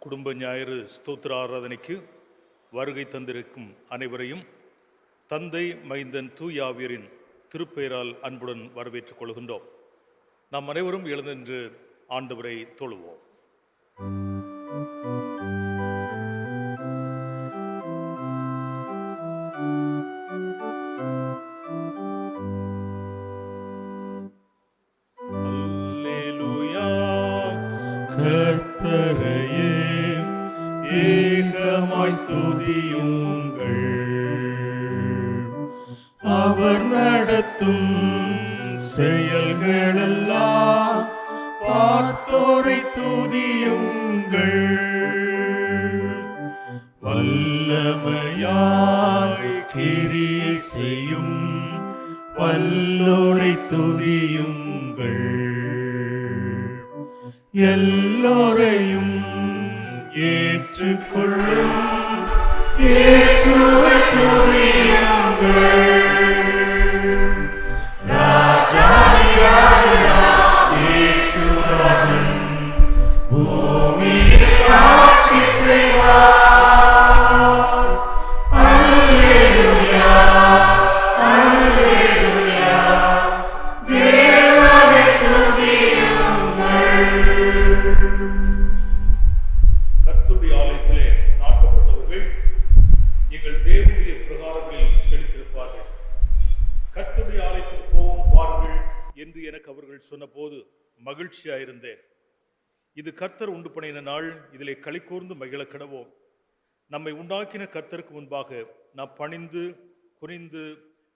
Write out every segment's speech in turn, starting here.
குடும்ப ஞாயிறு ஸ்தோத்திர ஆராதனைக்கு வருகை தந்திருக்கும் அனைவரையும் தந்தை மைந்தன் தூயாவியரின் திருப்பெயரால் அன்புடன் வரவேற்றுக் கொள்கின்றோம். நாம் அனைவரும் எழுந்தென்று ஆண்டவரை தொழுவோம். கர்த்தரையே ஏகமாய் துதியுங்கள், அவர் நடத்தும் செயல்களெல்லாம் பார்த்தோரை துதியுங்கள். வல்லமையாய் கிரியை செய்யும் வல்லோரை துதியுங்கள். எல்லோரையும் ஏற்றுக்கொள்ளும் இயேசுவை துதியுங்கள். ராஜாதிராஜன் இயேசுராஜன் பூமியில் ஆட்சி செய்வார். அல்லேலூயா அல்லேலூயா, தேவனை துதியுங்கள். கர்த்தருடைய ஆலயத்திலே நாட்டப்பட்டவர்கள் எங்கள் தேவனுடைய பிரகாரங்களில் செழித்திருப்பார்கள். கர்த்தருடைய ஆலயத்துக்கு போவோம் வாருங்கள் என்று எனக்கு அவர்கள் சொன்ன போது மகிழ்ச்சியாயிருந்தேன். இது கர்த்தர் உண்டு பண்ணின நாள், இதிலே களி கூர்ந்து மகிழ கடவோம். நம்மை உண்டாக்கின கர்த்தருக்கு முன்பாக நாம் பணிந்து குனிந்து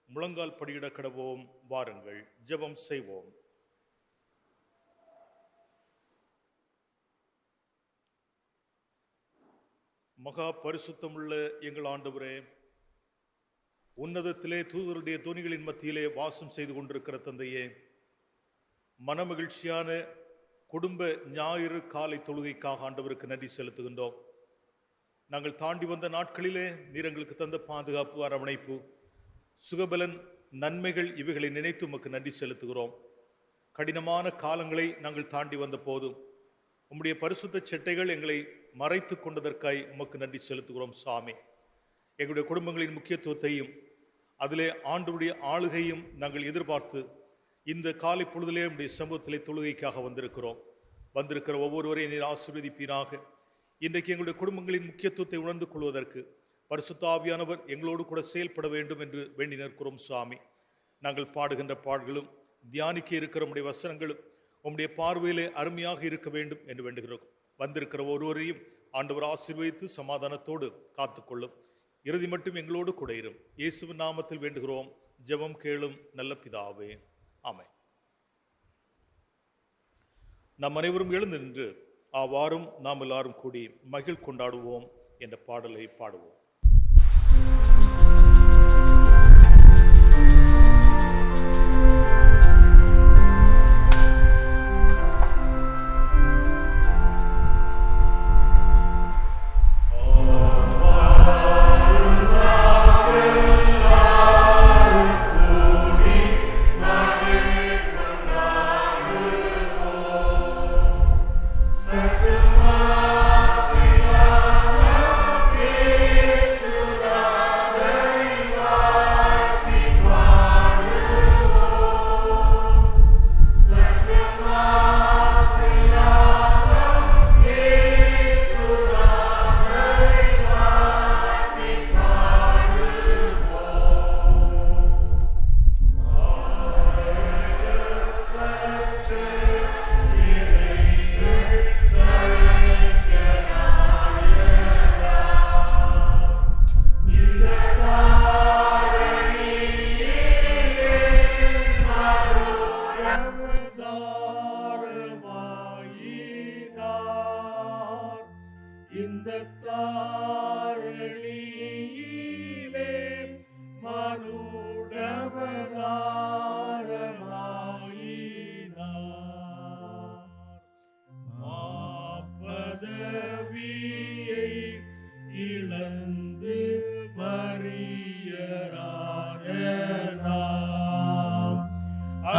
முழங்கால் படியிட கடவோம். வாருங்கள் ஜெபம் செய்வோம். மகா பரிசுத்தமுள்ள எங்கள் ஆண்டவரே, உன்னதத்திலே தூதருடைய துணிகளின் மத்தியிலே வாசம் செய்து கொண்டிருக்கிற தந்தையே, மனமகிழ்ச்சியான குடும்ப ஞாயிறு காலை தொழுகைக்காக ஆண்டவருக்கு நன்றி செலுத்துகின்றோம். நாங்கள் தாண்டி வந்த நாட்களிலே நீர் எங்களுக்கு தந்த பாதுகாப்பு, அரவணைப்பு, சுகபலன், நன்மைகள் இவைகளை நினைத்து உமக்கு நன்றி செலுத்துகிறோம். கடினமான காலங்களை நாங்கள் தாண்டி வந்த போதும் உம்முடைய பரிசுத்த செட்டைகள் எங்களை மறைத்து கொண்டதற்காய் உமக்கு நன்றி செலுத்துகிறோம். சாமி, எங்களுடைய குடும்பங்களின் முக்கியத்துவத்தையும் அதிலே ஆண்டவருடைய ஆளுகையும் நாங்கள் எதிர்பார்த்து இந்த காலை பொழுதிலே உடைய சமூகத்திலே தொழுகைக்காக வந்திருக்கிற ஒவ்வொருவரையும் நீர் ஆசீர்வதிப்பீராக. இன்றைக்கு எங்களுடைய குடும்பங்களின் முக்கியத்துவத்தை உணர்ந்து கொள்வதற்கு பரிசுத்த ஆவியானவர் எங்களோடு கூட செயல்பட வேண்டும் என்று வேண்டி நிற்கிறோம். சுவாமி, நாங்கள் பாடுகின்ற பாடல்களும் தியானிக்க இருக்கிற உம்முடைய வசனங்களும் உம்முடைய பார்வையிலே அருமையாக இருக்க வேண்டும் என்று வேண்டுகிறோம். வந்திருக்கிற ஒருவரையும் ஆண்டவர் ஆசீர்வதித்து சமாதானத்தோடு காத்துக்கொள்ளும். இறுதி மட்டும் எங்களோடு கூட இரும். இயேசுவின் நாமத்தில் வேண்டுகிறோம். ஜெபம் கேளும் நல்ல பிதாவே, ஆமென். நாம் அனைவரும் எழுந்து நின்று ஆவாரும் நாம் எல்லாரும் கூடி மகிழ் கொண்டாடுவோம் என்ற பாடலை பாடுவோம்.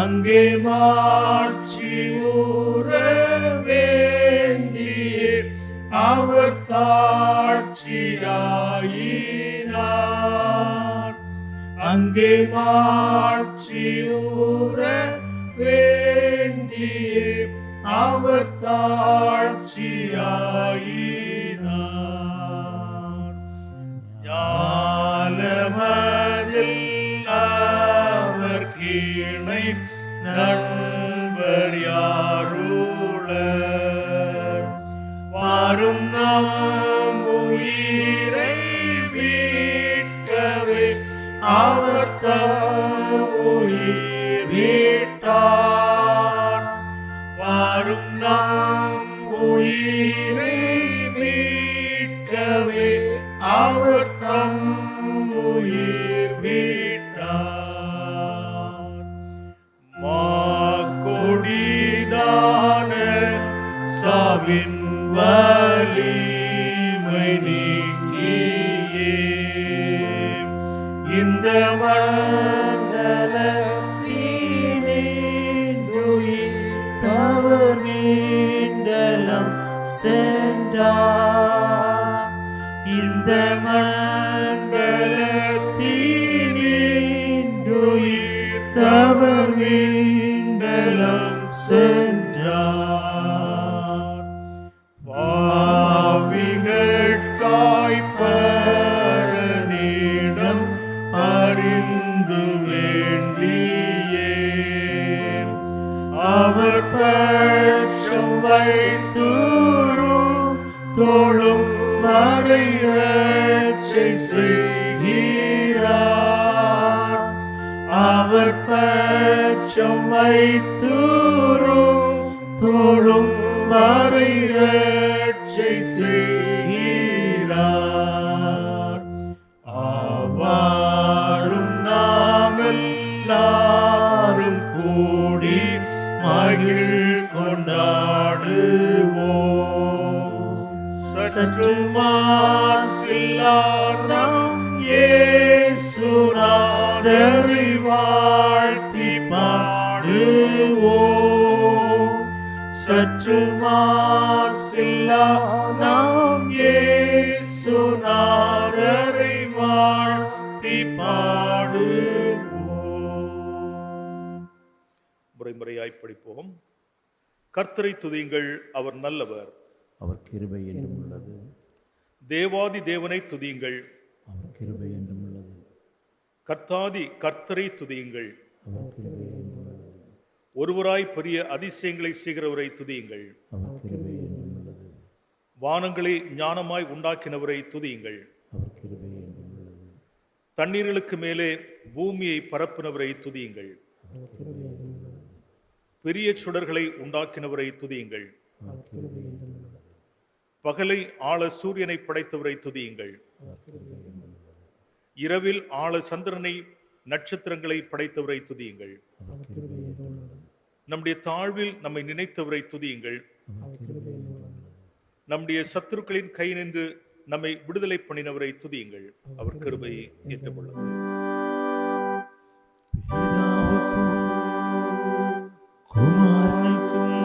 அங்கே மாட்சி ஊற வேண்டியே அவர் சாட்சியாயினார். அங்கே மாட்சியூர வேண்டியே அவர் தாழ்ச்சியாயினார். ஞானமதில் அவர் கீழை நண்பர் யாருளர்? வாரும் நாம் உயிரை மீட்கவே அவர் தம் உயிர் மீட்டார். வாரும் நாம் உயிரை மீட்கவே அவர் தம் உயிர் மீட்டார். மாக்கொடிதான சாவின் வலிமை நீக்கியே இந்த மண்டலத்தினின்றுயிர் தவர் மீண்டலம் சென்றார். இந்த மண்டலத்தினின்றுயிர் தவர் மீண்டலம் சென்றார். பாவிகட்காய் பரனிடம் அறிந்து வேண்டியே அவர் பட்சம் வைத்தூரும் தோளும் மறை ரட்சை செய்கிறார். அவர் பட்சம் வைத்தூரும் தோளும் மறை ரட்சை செய்கிறார். ஆவாரும் நாம் எல்லாரும் கூடி மகிழ் கொண்டாடுவோம். சற்று மாசில்லா நம் இயேசுநாதரை வாழ்த்தி பாடுவோம். சற்று மாசில்லா நாம் இயேசுநாதரை வாழ்த்தி பாடுவோம். முறைமுறையாய் படிப்போம். கர்த்தரை துதியுங்கள், அவர் நல்லவர், அவர் கிருபை என்றும் உள்ளது. தேவாதி தேவனை துதியுங்கள், அவர் கிருபை என்றும் உள்ளது. கர்த்தாதி கர்த்தரை துதியுங்கள், அவர் கிருபை என்றும் உள்ளது. ஒருவராய் பெரிய அதிசயங்களை செய்கிறவரை துதியுங்கள், அவர் கிருபை என்றும் உள்ளது. வானங்களை ஞானமாய் உண்டாக்கினவரை துதியுங்கள், அவர் கிருபை என்றும் உள்ளது. தண்ணீர்களுக்கு மேலே பூமியை பரப்பினவரை துதியுங்கள், அவர் கிருபை என்றும் உள்ளது. பெரிய சுடர்களை உண்டாக்கினவரை துதியுங்கள், அவர் கிருபை என்றும் உள்ளது. பகலை ஆள சூரியனை படைத்தவரை துதியுங்கள், அவர் கிருபை என்றும் உள்ளது. இரவில் ஆள சந்திரனை நட்சத்திரங்களை படைத்தவரை துதியுங்கள், அவர் கிருபை என்றும் உள்ளது. நம்முடைய தாழ்வில் நம்மை நினைத்தவரை துதியுங்கள், அவர் கிருபை என்றும் உள்ளது. நம்முடைய சத்துருக்களின் கை நின்று நம்மை விடுதலை பண்ணினவரை துதியுங்கள், அவர் கிருபை என்றும் உள்ளது. பிதாவுக்கும் குமாரனுக்கும்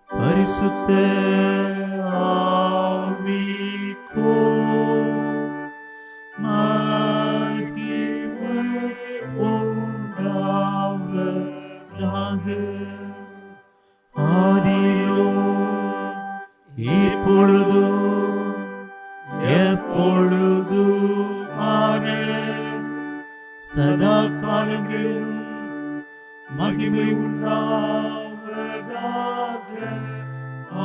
பரிசுத்த ஆவிக்கும் மகிமை உண்டாவதாக. ஆதியிலும் இப்பொழுதும் எப்பொழுதுமான சதா காலங்களிலும் மகிமை உண்டாவதாக.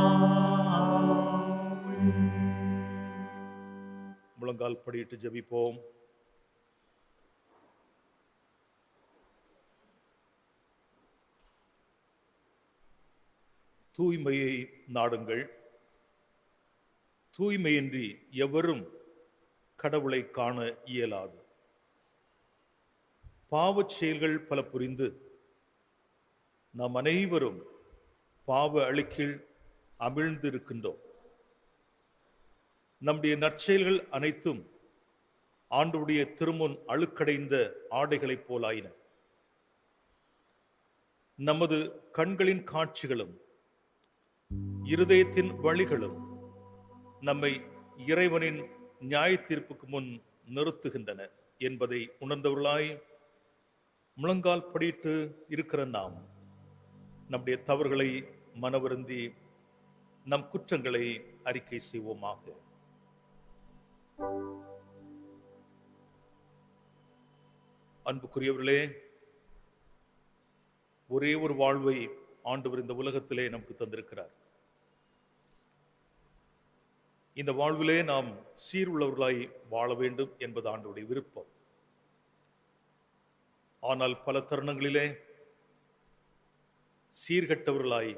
ஆமென். முழங்கால் படியிட்டு ஜெபிப்போம். தூய்மையை நாடுங்கள். தூய்மையின்றி எவரும் கடவுளை காண இயலாது. பாவச் செயல்கள் பல புரிந்து நாம் அனைவரும் பாவ அழுக்கில் அமிழ்ந்திருக்கின்றோம். நம்முடைய நற்செயல்கள் அனைத்தும் ஆண்டவருடைய திருமுன் அழுக்கடைந்த ஆடைகளைப் போலாயின. நமது கண்களின் காட்சிகளும் இருதயத்தின் வழிகளும் நம்மை இறைவனின் நியாய தீர்ப்புக்கு முன் நிறுத்துகின்றன என்பதை உணர்ந்தவர்களாய் முழங்கால் படியிட்டு இருக்கிற நாம் நம்முடைய தவறுகளை மனவருந்தி நம் குற்றங்களை அறிக்கை செய்வோமாக. அன்புக்குரியவர்களே, ஒரே ஒரு வாழ்வை ஆண்டவர் இந்த உலகத்திலே நமக்கு தந்திருக்கிறார். இந்த வாழ்விலே நாம் சீருள்ளவர்களாய் வாழ வேண்டும் என்பது ஆண்டவருடைய விருப்பம். ஆனால் பல தருணங்களிலே சீர்கெட்டவர்களாய்,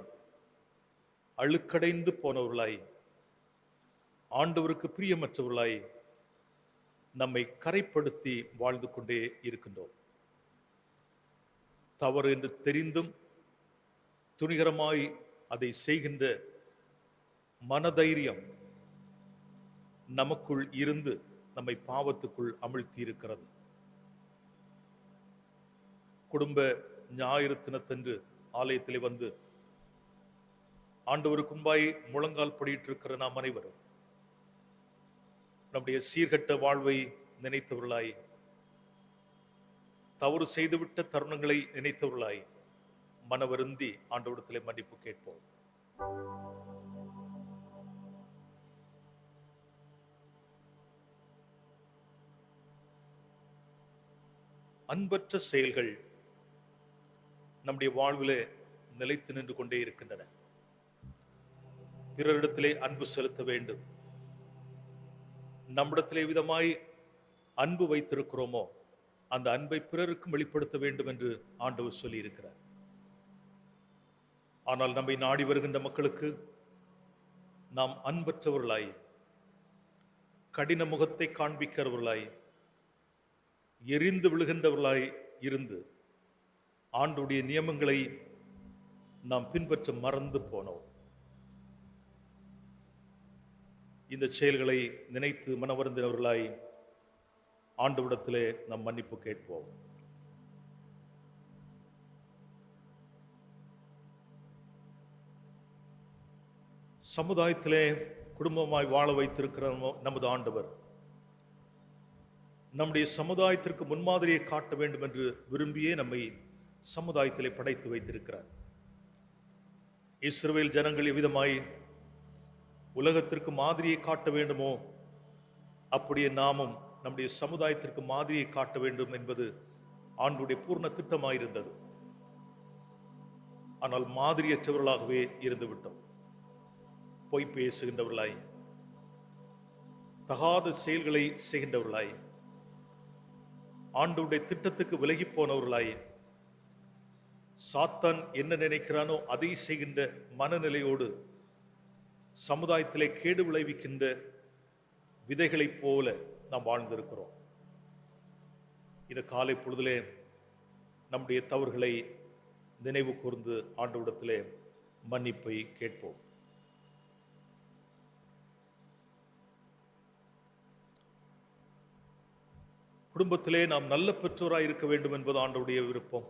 அழுக்கடைந்து போனவர்களாய், ஆண்டவருக்கு பிரியமற்றவர்களாய் நம்மை கரைப்படுத்தி வாழ்ந்து கொண்டே இருக்கின்றோம். தவறு என்று தெரிந்தும் துணிகரமாய் அதை செய்கின்ற மனதைரியம் நமக்குள் இருந்து நம்மை பாவத்துக்குள் அமிழ்த்தி இருக்கிறது. குடும்ப ஞாயிறு தினத்தன்று ஆலயத்திலே வந்து ஆண்டவருக்கு முன்பாய் முழங்கால் படியிட்டு இருக்கிற நாம் அனைவரும் நம்முடைய சீர்கட்ட வாழ்வை நினைத்தவர்களாய், தவறு செய்துவிட்ட தருணங்களை நினைத்தவர்களாய் மனவருந்தி ஆண்டவரிடத்திலே மன்னிப்பு கேட்போம். அன்பற்ற செயல்கள் நம்முடைய வாழ்விலே நிலைத்து நின்று கொண்டே இருக்கின்றன. பிறரிடத்திலே அன்பு செலுத்த வேண்டும். நம்மிடத்திலே விதமாய் அன்பு வைத்திருக்கிறோமோ அந்த அன்பை பிறருக்கும் வெளிப்படுத்த வேண்டும் என்று ஆண்டவர் சொல்லி இருக்கிறார். ஆனால் நம்மை நாடி வருகின்ற மக்களுக்கு நாம் அன்பற்றவர்களாய், கடின முகத்தை காண்பிக்கிறவர்களாய், எரிந்து விழுகின்றவர்களாய் இருந்து ஆண்டவருடைய நியமங்களை நாம் பின்பற்ற மறந்து போனோம். இந்த செயல்களை நினைத்து மனவருந்தினவர்களாய் ஆண்டவரிடத்திலே நாம் மன்னிப்பு கேட்போம். சமுதாயத்திலே குடும்பமாய் வாழ வைத்திருக்கிற நமது ஆண்டவர் நம்முடைய சமுதாயத்திற்கு முன்மாதிரியை காட்ட வேண்டும் என்று விரும்பியே நம்மை சமுதாயத்திலே படைத்து வைத்திருக்கிறார். இஸ்ரவேல் ஜனங்கள் எவ்விதமாய் உலகத்திற்கு மாதிரியை காட்ட வேண்டுமோ அப்படியே நாமும் நம்முடைய சமுதாயத்திற்கு மாதிரியை காட்ட வேண்டும் என்பது ஆண்டவருடைய பூர்ண திட்டமாயிருந்தது. ஆனால் மாதிரியற்றவர்களாகவே இருந்துவிட்டோம். பொய் பேசுகின்றவர்களாய், தகாத செயல்களை செய்கின்றவர்களாய், ஆண்டவருடைய திட்டத்துக்கு விலகி போனவர்களாய், சாத்தான் என்ன நினைக்கிறானோ அதை செய்கின்ற மனநிலையோடு சமுதாயத்திலே கேடு விளைவிக்கின்ற விதைகளைப் போல நாம் வாழ்ந்திருக்கிறோம். இந்த காலை பொழுதிலே நம்முடைய தவறுகளை நினைவு கூர்ந்து ஆண்டவரிடத்திலே மன்னிப்பை கேட்போம். குடும்பத்திலே நாம் நல்ல பெற்றோராய் இருக்க வேண்டும் என்பது ஆண்டவருடைய விருப்பம்.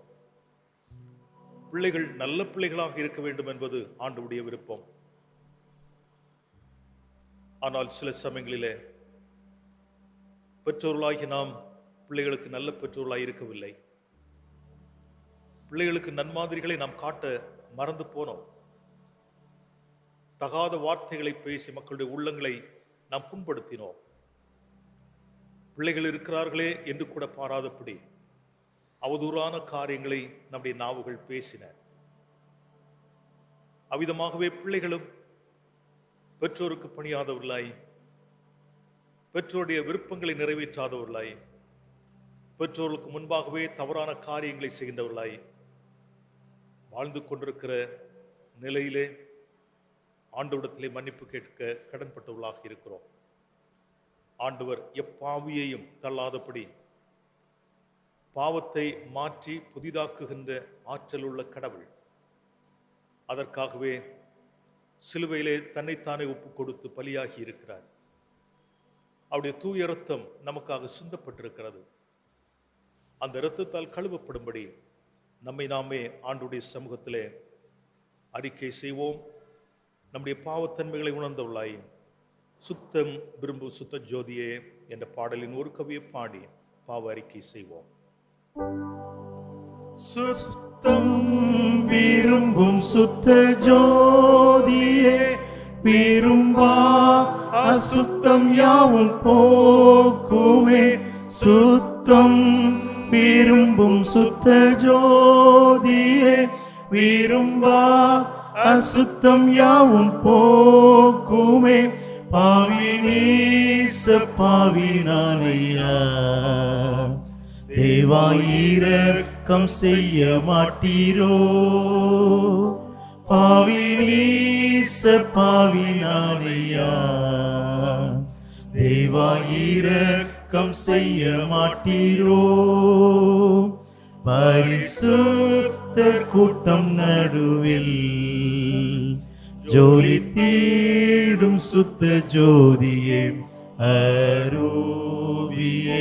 பிள்ளைகள் நல்ல பிள்ளைகளாக இருக்க வேண்டும் என்பது ஆண்டவருடைய விருப்பம். ஆனால் சில சமயங்களிலே பெற்றோர்களாகி நாம் பிள்ளைகளுக்கு நல்ல பெற்றோர்களாய் இருக்கவில்லை. பிள்ளைகளுக்கு நன்மாதிரிகளை நாம் காட்ட மறந்து போனோம். தகாத வார்த்தைகளை பேசி மக்களுடைய உள்ளங்களை நாம் புண்படுத்தினோம். பிள்ளைகள் இருக்கிறார்களே என்று கூட பாராதபடி அவதூறான காரியங்களை நம்முடைய நாவுகள் பேசின. அவ்விதமாகவே பிள்ளைகளும் பெற்றோருக்கு பணியாதவர்களாய், பெற்றோருடைய விருப்பங்களை நிறைவேற்றாதவர்களாய், பெற்றோர்களுக்கு முன்பாகவே தவறான காரியங்களை செய்கின்றவர்களாய் வாழ்ந்து கொண்டிருக்கிற நிலையிலே ஆண்டவரிடத்திலே மன்னிப்பு கேட்க கடன்பட்டவர்களாக இருக்கிறோம். ஆண்டவர் எப்பாவியையும் தள்ளாதபடி பாவத்தை மாற்றி புதிதாக்குகின்ற ஆற்றல் உள்ள கடவுள். அதற்காகவே சிலுவையிலே தன்னைத்தானே ஒப்பு கொடுத்து பலியாகி இருக்கிறார். அவருடைய தூய இரத்தம் நமக்காக சிந்தப்பட்டிருக்கிறது. அந்த இரத்தத்தால் கழுவப்படும்படி நம்மை நாமே ஆண்டவருடைய சமூகத்திலே அறிக்கை செய்வோம். நம்முடைய பாவத்தன்மைகளை உணர்ந்தவர்களாய் சுத்தம் விரும்பும் சுத்த ஜோதியே என்ற பாடலின் ஒரு கவியை பாடி பாவ அறிக்கை செய்வோம். சுத்தம் விரும்பும் சுத்த ஜோதியே, விரும்பா அசுத்தம் யாவும் போக்குமே. சுத்தம் விரும்பும் சுத்த ஜோதியே, விரும்பா அசுத்தம் யாவும் போக்குமே. பாவி நீச பாவி நானையா, தேவா இரக்கம் செய்ய மாட்டீரோ. பாவி நீச பாவி நானையா, தேவா இரக்கம் செய்ய மாட்டீரோ. பரிசுத்தர் கூட்டம் நடுவில் ஜோதி தேடும் சுத்த ஜோதியே, அரூபியே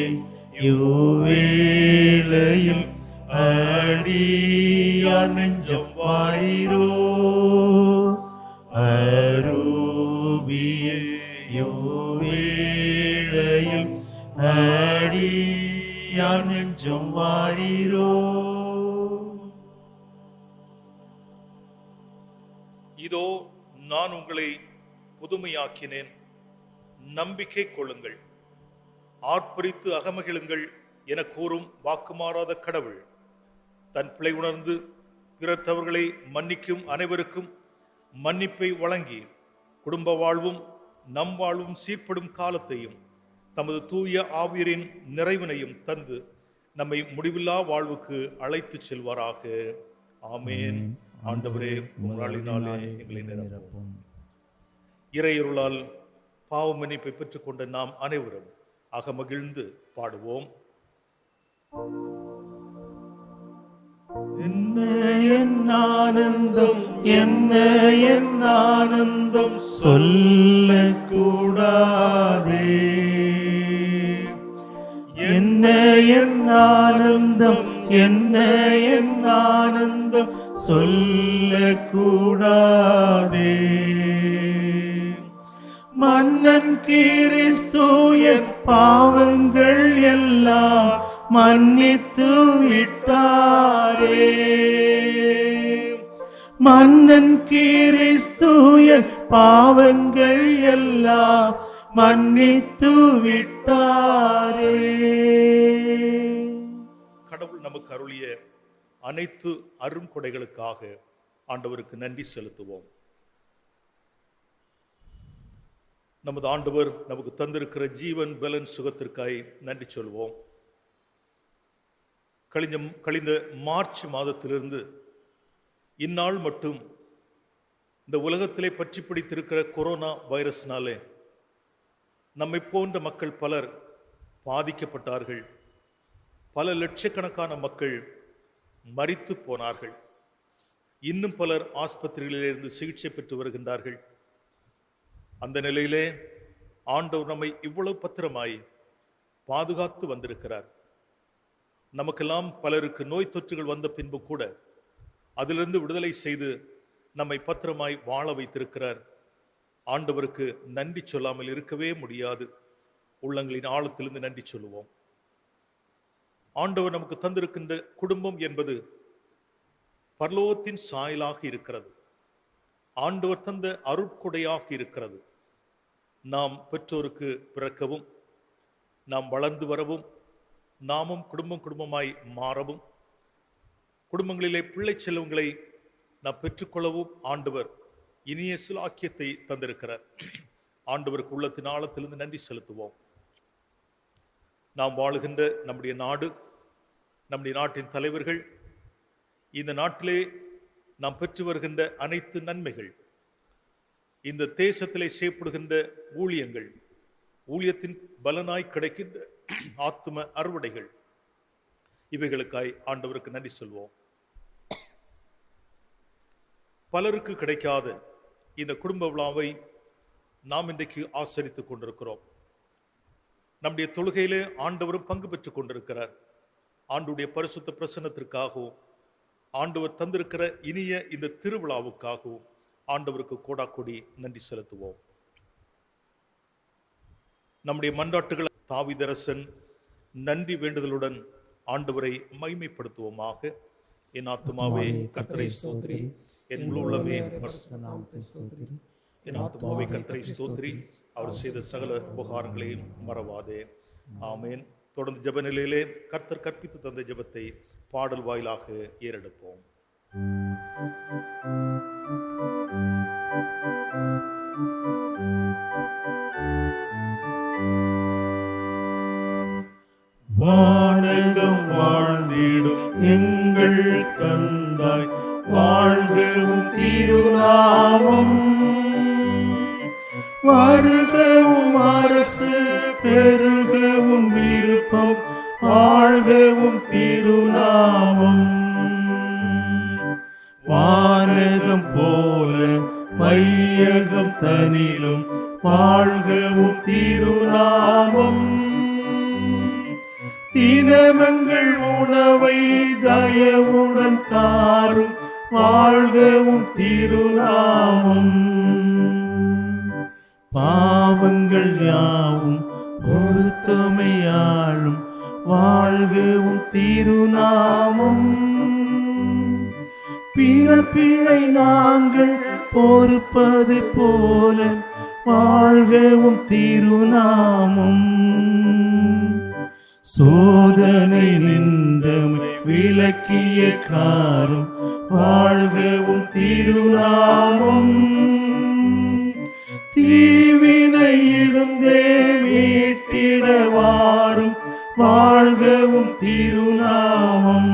யுவேளையில் அடியா நெஞ்சம் வாரீரோ. அரூபியே யுவேளையில் அடியா நெஞ்சம் வாரீரோ. இதோ நான் உங்களை புதுமையாக்கினேன், நம்பிக்கை கொள்ளுங்கள், ஆர்ப்பரித்து அகமகிழுங்கள் என கூறும் வாக்குமாறாத கடவுள் தன் பிழை உணர்ந்து பிறர் தவறுகளை மன்னிக்கும் அனைவருக்கும் மன்னிப்பை வழங்கி குடும்ப வாழ்வும் நம் வாழ்வும் சீர்படும் காலத்தையும் தமது தூய ஆவியரின் நிறைவினையும் தந்து நம்மை முடிவில்லா வாழ்வுக்கு அழைத்து செல்வாராக. ஆமேன். ஆண்டவரே, உங்களாலினாலே எங்களை நிரப்பும். இறையருளால் பாவ மன்னிப்பை பெற்றுக்கொண்ட நாம் அனைவரும் அகமகிழ்ந்து பாடுவோம். என்ன என் ஆனந்தம், என்ன என் ஆனந்தம் சொல்லக்கூடாதே. என்ன என் ஆனந்தம், என்ன என் ஆனந்தம் சொல்லக்கூடாதே. மன்னன் கிறிஸ்து என் பாவங்கள் எல்லாம் மன்னித்து விட்டாரே. மன்னன் கிறிஸ்து என் பாவங்கள் எல்லாம் மன்னித்து விட்டாரே. கடவுள் நமக்கு அருளிய அனைத்து அருங்கொடைகளுக்காக ஆண்டவருக்கு நன்றி செலுத்துவோம். நமது ஆண்டவர் நமக்கு தந்திருக்கிற ஜீவன் பலன் சுகத்திற்காய் நன்றி சொல்வோம். கழிந்த மார்ச் மாதத்திலிருந்து இந்நாள் மட்டும் இந்த உலகத்திலே பற்றி பிடித்திருக்கிற கொரோனா வைரஸ்னாலே நம்மை போன்ற மக்கள் பலர் பாதிக்கப்பட்டார்கள். பல லட்சக்கணக்கான மக்கள் மரித்து போனார்கள். இன்னும் பலர் ஆஸ்பத்திரிகளிலிருந்து சிகிச்சை பெற்று வருகின்றார்கள். அந்த நிலையிலே ஆண்டவர் நம்மை இவ்வளவு பத்திரமாய் பாதுகாத்து வந்திருக்கிறார். நமக்கெல்லாம் பலருக்கு நோய் தொற்றுகள் வந்த பின்பு கூட அதிலிருந்து விடுதலை செய்து நம்மை பத்திரமாய் வாழ வைத்திருக்கிறார். ஆண்டவருக்கு நன்றி சொல்லாமல் இருக்கவே முடியாது. உள்ளங்களின் ஆழத்திலிருந்து நன்றி சொல்லுவோம். ஆண்டவர் நமக்கு தந்திருக்கின்ற குடும்பம் என்பது பரலோகத்தின் சாயலாக இருக்கிறது. ஆண்டவர் தந்த அருட்கொடையாக இருக்கிறது. நாம் பெற்றோருக்கு பிறக்கவும், நாம் வளர்ந்து வரவும், நாமும் குடும்பமாய் மாறவும், குடும்பங்களிலே பிள்ளை செல்வங்களை நாம் பெற்றுக்கொள்ளவும் ஆண்டவர் இனிய சிலாக்கியத்தை தந்திருக்கிறார். ஆண்டவருக்கு உள்ளத்தின் ஆழத்திலிருந்து நன்றி செலுத்துவோம். நாம் வாழுகின்ற நம்முடைய நாடு, நம்முடைய நாட்டின் தலைவர்கள், இந்த நாட்டிலே நாம் பெற்று வருகின்ற அனைத்து நன்மைகள், இந்த தேசத்திலே செய்யப்படுகின்ற ஊழியங்கள், ஊழியத்தின் பலனாய் கிடைக்கின்ற ஆத்தும அறுவடைகள், இவைகளுக்காய் ஆண்டவருக்கு நன்றி சொல்வோம். பலருக்கு கிடைக்காத இந்த குடும்ப விழாவை நாம் இன்றைக்கு ஆசரித்துக் கொண்டிருக்கிறோம். நம்முடைய தொழுகையிலே ஆண்டவரும் பங்கு பெற்றுக் கொண்டிருக்கிறார். ஆண்டுடைய பரிசுத்த பிரசன்னத்திற்காகவும் ஆண்டவர் தந்திருக்கிற இனிய இந்த திருவிழாவுக்காகவும் ஆண்டவருக்கு கோடாக்கொடி நன்றி செலுத்துவோம். நம்முடைய மன்றாட்டுகள் தாவீதரசன் நன்றி வேண்டுதலுடன் ஆண்டவரை மகிமைப்படுத்துவோமாக. என் ஆத்துமாவே கர்த்தரை ஸ்தோத்திரி, என் முழு உள்ளமே என் ஆத்துமாவே கர்த்தரை ஸ்தோத்திரி, அவர் செய்த சகல உபகாரங்களையும் மறவாதே. ஆமேன். தொடர்ந்து ஜெப நிலையிலே கர்த்தர் கற்பித்து தந்த ஜெபத்தை பாடல் வாயிலாக ஏறெடுப்போம். வானகம் வாழ்ந்திடும் எங்கள் தந்தாய், வாழ்கவும் திருநாமம் வருகவும், அரசு பெருகவும், விருப்பம் வாழ்கவும் திருநாமம். வானகம் போல மையகம் தனிலும் வாழ்கவும் திருநாமம். தினமங்கள் உணவை தயவுடன் தாரும் வாழ்கவும் திருநாமம். பாவங்கள் யாவும் பொறுத்தமையாலும் வாழ்கவும் திருநாமம். பிறப்பிழை நாங்கள் பொறுப்பது போல வாழ்கவும் திருநாமம். சோதனை நின்றமை விலக்கிய காரும் வாழ்கவும் திருநாமம். தீவினை இருந்தே மீட்டிட வாரும் வாழ்கவும் திருநாமம்.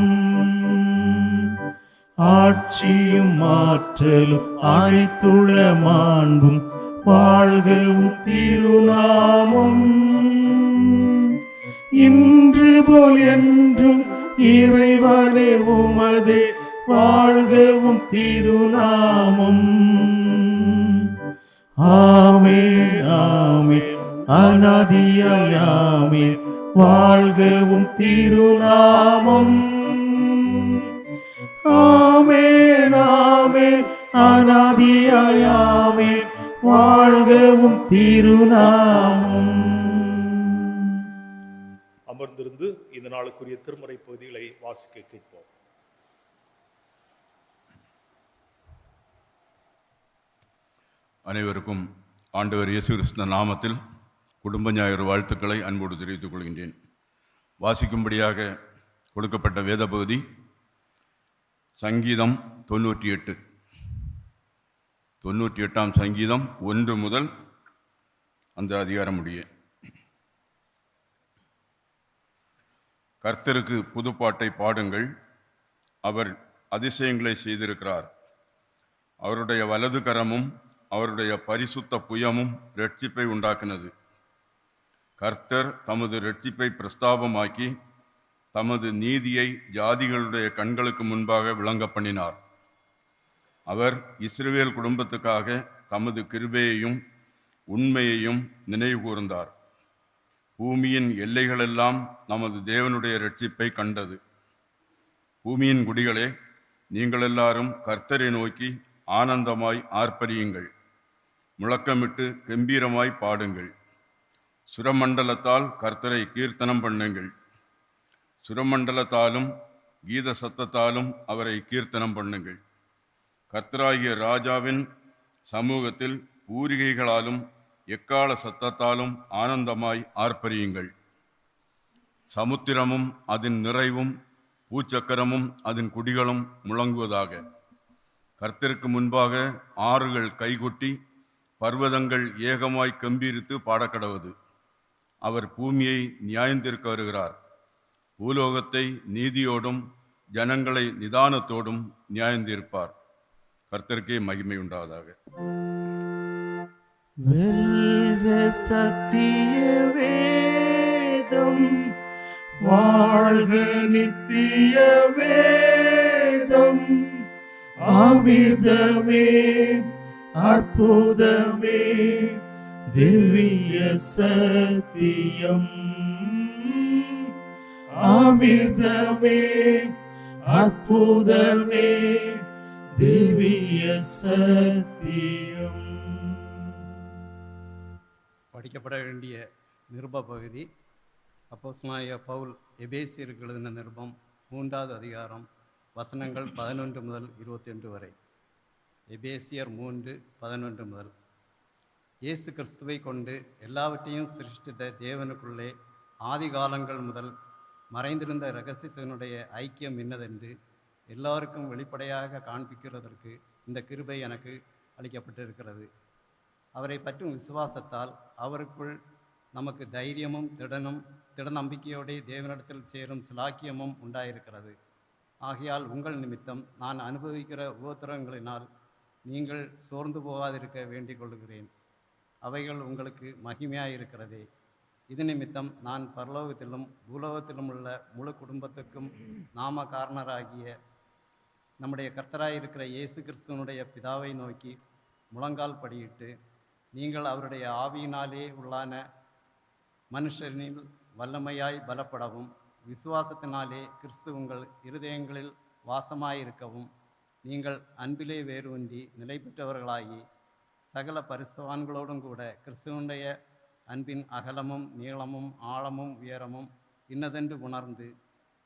ஆட்சியும் ஆற்றலும் அனைத்துள்ள மாண்பும் வாழ்கவும் திருநாமம். இன்று போல் என்றும் இறைவனே உமதே வாழ்கவும் திருநாமம். ஆமென் ஆமென் அநாதியாமே வாழ்கவும் திருநாமம். ஆமென் ஆமென் அநாதியாமே வாழ்கவும் திருநாமம். அமர்ந்திருந்து இந்த நாளுக்குரிய திருமறை பகுதிகளை வாசிக்க கேட்போம். அனைவருக்கும் ஆண்டவர் இயேசு கிறிஸ்து நாமத்தில் குடும்ப ஞாயிறு வாழ்த்துக்களை அன்போடு தெரிவித்துக் கொள்கின்றேன். வாசிக்கும்படியாக கொடுக்கப்பட்ட வேத பகுதி சங்கீதம் 98. 98ஆம் சங்கீதம் 1 முதல் அந்த அதிகாரம் முடிய. கர்த்தருக்கு புதுப்பாட்டை பாடுங்கள், அவர் அதிசயங்களை செய்திருக்கிறார். அவருடைய வலது கரமும் அவருடைய பரிசுத்த புயமும் இரட்சிப்பை உண்டாக்கினது. கர்த்தர் தமது இரட்சிப்பை பிரஸ்தாபமாக்கி தமது நீதியை ஜாதிகளுடைய கண்களுக்கு முன்பாக விளங்க பண்ணினார். அவர் இஸ்ரவேல் குடும்பத்துக்காக தமது கிருபையையும் உண்மையையும் நினைவு கூர்ந்தார். பூமியின் எல்லைகளெல்லாம் நமது தேவனுடைய இரட்சிப்பை கண்டது. பூமியின் குடிகளே, நீங்கள் எல்லாரும் கர்த்தரை நோக்கி ஆனந்தமாய் ஆர்ப்பரியுங்கள், முழக்கமிட்டு கம்பீரமாய் பாடுங்கள். சுரமண்டலத்தால் கர்த்தரை கீர்த்தனம் பண்ணுங்கள். சுரமண்டலத்தாலும் கீத சத்தத்தாலும் அவரை கீர்த்தனம் பண்ணுங்கள். கர்த்தராகிய ராஜாவின் சமூகத்தில் பூரிகைகளாலும் எக்கால சத்தத்தாலும் ஆனந்தமாய் ஆர்ப்பரியுங்கள். சமுத்திரமும் அதன் நிறைவும் பூச்சக்கரமும் அதன் குடிகளும் முழங்குவதாக. கர்த்தருக்கு முன்பாக ஆறுகள் கைகொட்டி பர்வதங்கள் ஏகமாய் கம்பீரித்து பாடக்கடவது. அவர் பூமியை நியாயந்திருக்க வருகிறார். பூலோகத்தை நீதியோடும் ஜனங்களை நிதானத்தோடும் நியாயந்திருப்பார். கர்த்தருக்கே மகிமை உண்டாவதாக. வெல்க சத்திய வேதம், வாழ்க நித்திய வேதம். அமிர்தமே அற்புதமே திவ்ய சத்தியம். அமிர்தமே அற்புதமே திவ்ய சத்தியம். படிக்கப்பட வேண்டிய நிருப பகுதி அப்போஸ்தலனாகிய பவுல் எபேசியருக்கு எழுதின நிருபம் 3வது அதிகாரம் வசனங்கள் 11 முதல் 21 வரை. எபேசியர் 3:11 முதல். இயேசு கிறிஸ்துவை கொண்டு எல்லாவற்றையும் சிருஷ்டித்த தேவனுக்குள்ளே ஆதி காலங்கள் முதல் மறைந்திருந்த இரகசியத்தினுடைய ஐக்கியம் இன்னதென்று எல்லாருக்கும் வெளிப்படையாக காண்பிக்கிறதற்கு இந்த கிருபை எனக்கு அளிக்கப்பட்டிருக்கிறது. அவரை பற்றும் விசுவாசத்தால் அவருக்குள் நமக்கு தைரியமும் திட நம்பிக்கையோടെ தேவனிடத்தில் சேரும் சிலாக்கியமும் உண்டாயிருக்கிறது. ஆகையால் உங்கள் நிமித்தம் நான் அனுபவிக்கிற உபத்திரவங்களினால் நீங்கள் சோர்ந்து போகாதிருக்க வேண்டிக் கொள்கிறேன். அவைகள் உங்களுக்கு மகிமையாயிருக்கிறதே. இது நிமித்தம் நான் பரலோகத்திலும் பூலோகத்திலும் உள்ள முழு குடும்பத்துக்கும் நாம காரணராகிய நம்முடைய கர்த்தராயிருக்கிற இயேசு கிறிஸ்துவனுடைய பிதாவை நோக்கி முழங்கால் படியிட்டு, நீங்கள் அவருடைய ஆவியினாலே உள்ளான மனுஷனில் வல்லமையாய் பலப்படவும், விசுவாசத்தினாலே கிறிஸ்து உங்கள் இருதயங்களில் வாசமாயிருக்கவும், நீங்கள் அன்பிலே வேரூன்றி நிலை பெற்றவர்களாகி சகல பரிசுத்தவான்களோடும் கூட கிறிஸ்துவனுடைய அன்பின் அகலமும் நீளமும் ஆழமும் உயரமும் இன்னதென்று உணர்ந்து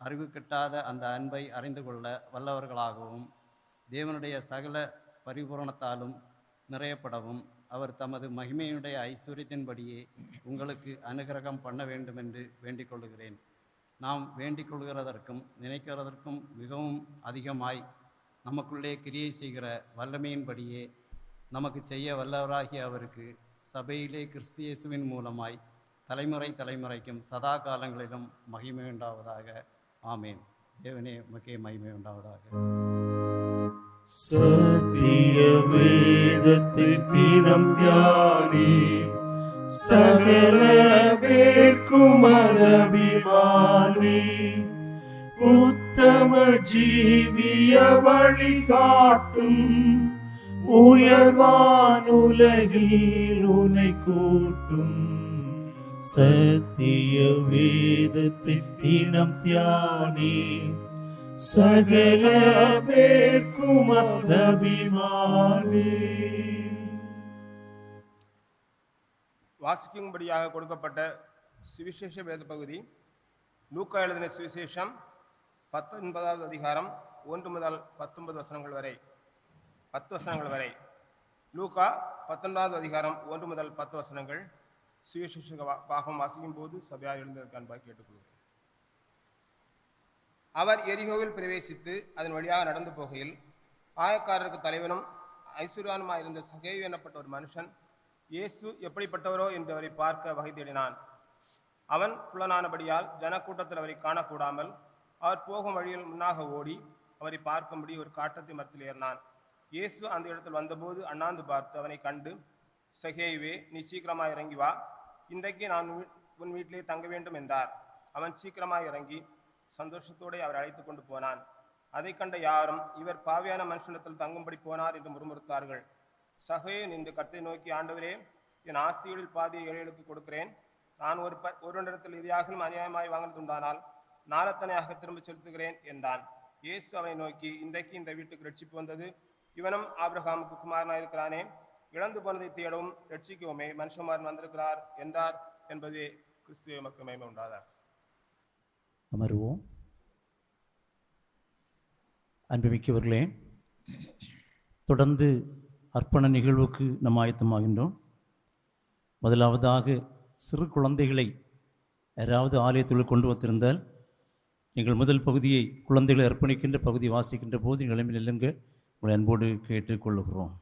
அறிவு கெட்டாத அந்த அன்பை அறிந்து கொள்ள வல்லவர்களாகவும், தேவனுடைய சகல பரிபூரணத்தாலும் நிறையப்படவும் அவர் தமது மகிமையினுடைய ஐஸ்வர்யத்தின்படியே உங்களுக்கு அனுகிரகம் பண்ண வேண்டுமென்று வேண்டிக் கொள்கிறேன். நாம் வேண்டிக் கொள்கிறதற்கும் நினைக்கிறதற்கும் மிகவும் அதிகமாய் நமக்குள்ளே கிரியை செய்கிற வல்லமையின்படியே நமக்கு செய்ய வல்லவராகிய அவருக்கு சபையிலே கிறிஸ்து இயேசுவின் மூலமாய் தலைமுறை தலைமுறைக்கும் சதா காலங்களிலும் மகிமை உண்டாவதாக. ஆமேன். தேவனே உமக்கே மகிமை உண்டாவதாக. சத்திய வேதத்தை தினம் தியானி, சகல பேர்க்கும் அபிமானி, உத்தம ஜீவிய வழி காட்டும் உயர்வானுலகில் உனை கூட்டும். சத்திய வேதத்தை தினம் தியானி, சகல பேர்க்கும் அபிமானி. வாசிக்கும்படியாக கொடுக்கப்பட்ட சுவிசேஷ வேத பகுதி லூக்கா எழுதின சுவிசேஷம் 19வது அதிகாரம் 1 முதல் 19 வசனங்கள் வரை. 10 வசனங்கள் வரை. லூக்கா 19வது அதிகாரம் 1 முதல் 10 வசனங்கள். சுவிசேஷ பாகம் வாசிக்கும் போது சபையார் எழுந்ததற்கு அன்பாக கேட்டுக்கொள்கிறேன். அவர் எரிகோவில் பிரவேசித்து அதன் வழியாக நடந்து போகையில் ஆயக்காரருக்கு தலைவனும் ஐஸ்வர்யானுமாயிருந்த சகேயு எனப்பட்ட ஒரு மனுஷன் இயேசு எப்படிப்பட்டவரோ என்று அவரை பார்க்க வகை தேடினான். அவன் புலனானபடியால் ஜனக்கூட்டத்தில் அவரை காணக்கூடாமல் அவர் போகும் வழியில் முன்னாக ஓடி அவரை பார்க்கும்படி ஒரு காட்டத்தை மரத்தில் ஏறினான். இயேசு அந்த இடத்தில் வந்தபோது அண்ணாந்து பார்த்து அவனை கண்டு, சகேயுவே, நீ சீக்கிரமாக இறங்கி வா, இன்றைக்கு நான் உன் வீட்டிலே தங்க வேண்டும் என்றார். அவன் சீக்கிரமாக இறங்கி சந்தோஷத்தோடு அவர் அழைத்து கொண்டு போனான். அதை கண்ட யாரும், இவர் பாவியான மனுஷனிடத்தில் தங்கும்படி போனார் என்று முறுமுறுத்தார்கள். சகேயு நின்று கர்த்தரை நோக்கி, ஆண்டவரே, என் ஆஸ்திகளில் பாதியை ஏழைகளுக்கு கொடுக்கிறேன். நான் ஒருவனிடத்தில் இதையாகவும் அநியாயமாய் வாங்கினதுண்டானால் நாளத்தனையாக திரும்ப செலுத்துகிறேன் என்றான். இயேசு அவனை நோக்கி, இன்றைக்கு இந்த வீட்டுக்கு ரட்சிப்பு வந்தது, இவனும் ஆபிரகாமுக்கு குமாரனாயிருக்கிறானே. இழந்து போனதை தேடவும் ரட்சிக்கவுமே மனுஷகுமாரன் வந்திருக்கிறார் என்றார் என்பதே கிறிஸ்துவே உமக்கு மகிமை உண்டாதார். அமருவோம். அன்புமிக்கவர்களே, தொடர்ந்து அர்ப்பண நிகழ்வுக்கு நாம் ஆயத்தமாகின்றோம். முதலாவதாக சிறு குழந்தைகளை யாராவது ஆலயத்துள் கொண்டு வந்திருந்தால் நீங்கள் முதல் பகுதியை குழந்தைகளை அர்ப்பணிக்கின்ற பகுதி வாசிக்கின்ற போது நிலைமையில் இல்லைங்க உங்களை அன்போடு கேட்டுக்கொள்ளுகிறோம்.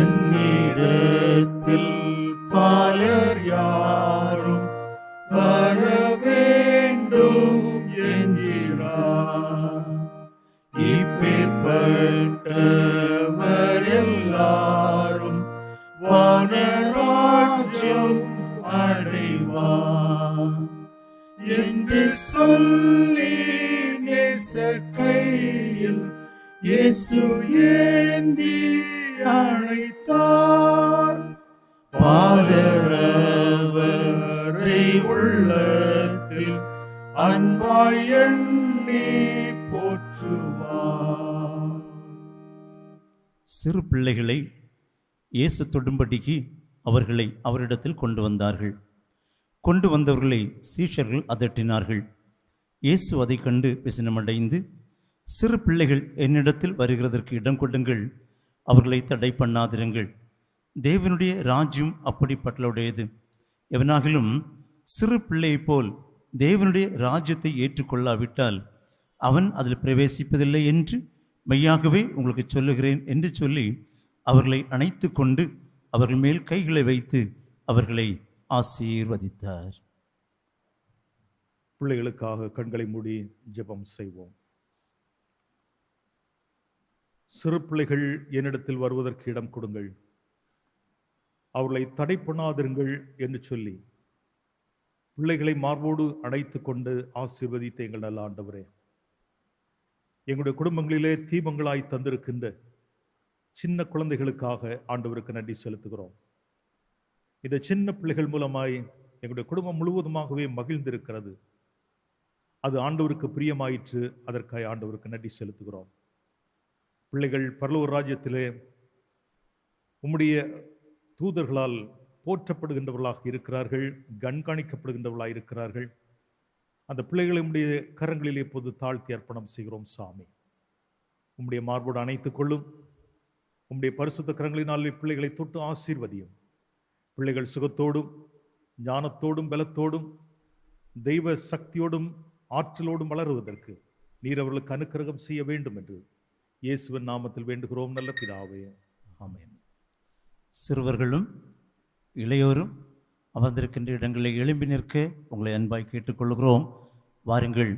என்னிடத்தில் பலர் யாரும் வர வேண்டும் என்கிறார், இப்பேற்பட்டவர் எல்லாரும் வானராஜ்யம் அடைவார் என்று சொல்லி நேசக்கையில் இயேசு ஏந்தி அழைத்தார். பாலரவரை உள்ளத்தில் அன்பாய் எண்ணி போற்றுவார். சிறு பிள்ளைகளை இயேசு தொடும்படிக்கு அவர்களை அவரிடத்தில் கொண்டு வந்தார்கள். கொண்டு வந்தவர்களை சீஷர்கள் அதட்டினார்கள். இயேசு அதை கண்டு விசனமடைந்து, சிறு பிள்ளைகள் என்னிடத்தில் வருகிறதற்கு இடம் கொடுங்கள், அவர்களை தடை பண்ணாதிருங்கள். தேவனுடைய ராஜ்யம் அப்படிப்பட்டலுடையது. எவனாகிலும் சிறு பிள்ளையைப் போல் தேவனுடைய ராஜ்யத்தை ஏற்றுக்கொள்ளாவிட்டால் அவன் அதில் பிரவேசிப்பதில்லை என்று மெய்யாகவே உங்களுக்கு சொல்லுகிறேன் என்று சொல்லி அவர்களை அணைத்து கொண்டு அவர்கள் மேல் கைகளை வைத்து அவர்களை ஆசீர்வதித்தார். பிள்ளைகளுக்காக கண்களை மூடி ஜெபம் செய்வோம். சிறு பிள்ளைகள் என்னிடத்தில் வருவதற்கு இடம் கொடுங்கள், அவர்களை தடை பண்ணாதிருங்கள் என்று சொல்லி பிள்ளைகளை மார்போடு அணைத்து கொண்டு ஆசீர்வதித்த எங்கள் நல்ல ஆண்டவரே, எங்களுடைய குடும்பங்களிலே தீபங்களாய் தந்திருக்கின்ற சின்ன குழந்தைகளுக்காக ஆண்டவருக்கு நன்றி செலுத்துகிறோம். இந்த சின்ன பிள்ளைகள் மூலமாய் எங்களுடைய குடும்பம் முழுவதுமாகவே மகிழ்ந்திருக்கிறது. அது ஆண்டவருக்கு பிரியமாயிற்று. அதற்காக ஆண்டவருக்கு நன்றி செலுத்துகிறோம். பிள்ளைகள் பரலோக ராஜ்யத்திலே உம்முடைய தூதர்களால் போற்றப்படுகின்றவர்களாக இருக்கிறார்கள், கண்காணிக்கப்படுகின்றவர்களாக இருக்கிறார்கள். அந்த பிள்ளைகளை உம்முடைய கரங்களிலே இப்போது தாழ்த்தி அர்ப்பணம் செய்கிறோம். சாமி, உம்முடைய மார்போடு அணைத்துக் கொள்ளும். உம்முடைய பரிசுத்த கரங்களினால் பிள்ளைகளை தொட்டு ஆசீர்வதியும். பிள்ளைகள் சுகத்தோடும் ஞானத்தோடும் பலத்தோடும் தெய்வ சக்தியோடும் ஆற்றலோடும் வளருவதற்கு நீர் அவர்களுக்கு அனுக்கிரகம் செய்ய வேண்டும் என்று இயேசுவின் நாமத்தில் வேண்டுகிறோம் நல்ல பிதாவே, ஆமென். சிறுவர்களும் இளையோரும் அமர்ந்திருக்கின்ற இடங்களை எழும்பி நிற்க உங்களை அன்பாய் கேட்டுக்கொள்கிறோம். வாருங்கள்,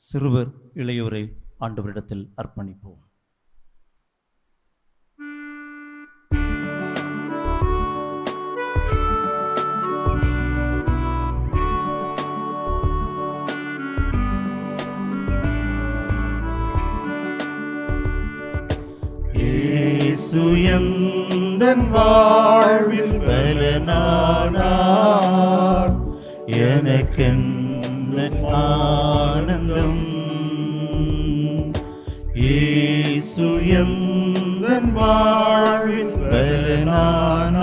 சிறுவர் இளையோரை ஆண்டவரிடத்தில் அர்ப்பணிப்போம். இயேசு எந்தன் வாழ்வில் பலனானார், எனக்கென்ன ஆனந்தம். இயேசு எந்தன் வாழ்வில் பலனானார்,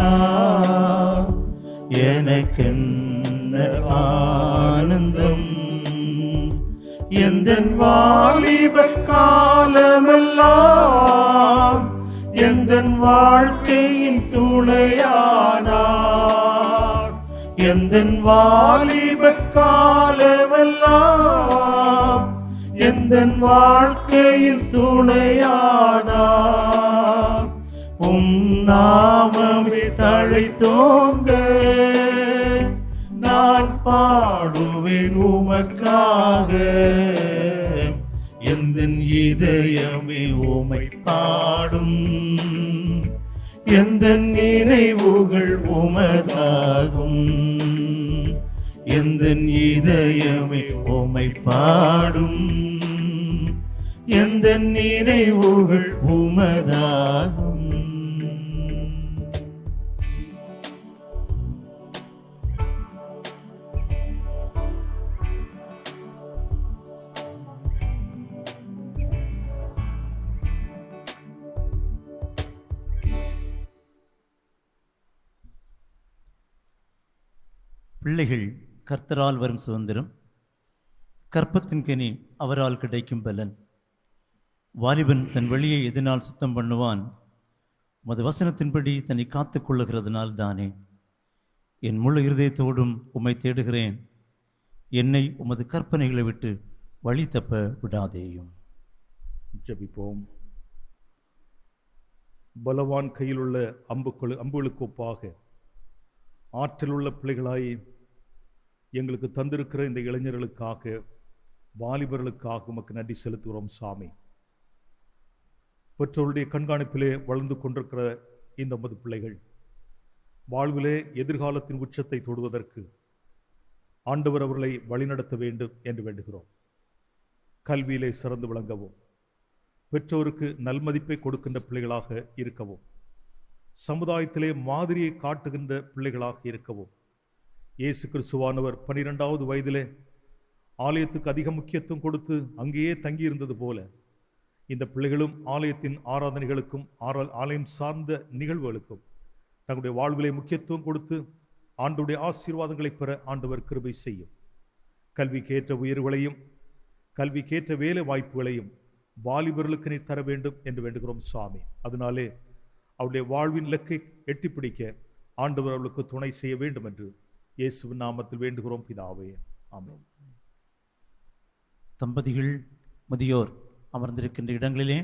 எனக்கென்ன ஆனந்தம். எந்தன் வாலிப காலமெல்லாம் எந்தன் வாழ்க்கையின் துணையானார். எந்தன் வாலிப காலமெல்லாம் எந்தன் வாழ்க்கையின் துணையானார். நாமமே தழைத்தோங்க நான் பாடுவேன் உமக்காக. எந்தன் இதயமே உமை பாடும், எந்தன் நினைவுகள் உமதாகும். எந்தன் இதயமே உமை பாடும், எந்தன் நினைவுகள் உமதாகும். பிள்ளைகள் கர்த்தரால் வரும் சுதந்திரம், கற்பத்தின் கனி அவரால் கிடைக்கும் பலன். வாலிபன் தன் வழியை எதனால் சுத்தம் பண்ணுவான்? உமது வசனத்தின்படி தன்னை காத்து கொள்ளுகிறதுனால் தானே. என் முழு இருதயத்தோடும் உம்மை தேடுகிறேன், என்னை உமது கற்பனைகளை விட்டு வழி தப்ப விடாதேயும். ஜெபிப்போம். பலவான் கையில் உள்ள அம்புகளுக்கு ஒப்பாக ஆற்றல் உள்ள பிள்ளைகளாய் எங்களுக்கு தந்திருக்கிற இந்த இளைஞர்களுக்காக, வாலிபர்களுக்காக உமக்கு நன்றி செலுத்துகிறோம் சாமி. பெற்றோருடைய கண்காணிப்பிலே வளர்ந்து கொண்டிருக்கிற இந்த மது பிள்ளைகள் வாழ்விலே எதிர்காலத்தின் உச்சத்தை தொடுவதற்கு ஆண்டவர் அவர்களை வழிநடத்த வேண்டும் என்று வேண்டுகிறோம். கல்வியிலே சிறந்து விளங்கவும், பெற்றோருக்கு நல்மதிப்பை கொடுக்கின்ற பிள்ளைகளாக இருக்கவும், சமுதாயத்திலே மாதிரியை காட்டுகின்ற பிள்ளைகளாக இருக்கவும், இயேசு கிறிஸ்துவானவர் 12வது வயதிலே ஆலயத்துக்கு அதிக முக்கியத்துவம் கொடுத்து அங்கேயே தங்கியிருந்தது போல இந்த பிள்ளைகளும் ஆலயத்தின் ஆராதனைகளுக்கும் ஆலயம் சார்ந்த நிகழ்வுகளுக்கும் தங்களுடைய வாழ்விலை முக்கியத்துவம் கொடுத்து ஆண்டவருடைய ஆசீர்வாதங்களை பெற ஆண்டவர் கிருபை செய்யும். கல்விக்கேற்ற உயர்வுகளையும் கல்விக்கேற்ற வேலை வாய்ப்புகளையும் வாலிபர்களுக்கு நீர் தர வேண்டும் என்று வேண்டுகிறோம் சுவாமி. அதனாலே அவருடைய வாழ்வின் இலக்கை எட்டிப்பிடிக்க ஆண்டவர் அவர்களுக்கு துணை செய்ய வேண்டும் என்று இயேசுவின் நாமத்தில் வேண்டுகிறோம் பிதாவே, ஆமென். தம்பதிகள் முதியோர் அமர்ந்திருக்கின்ற இடங்களிலே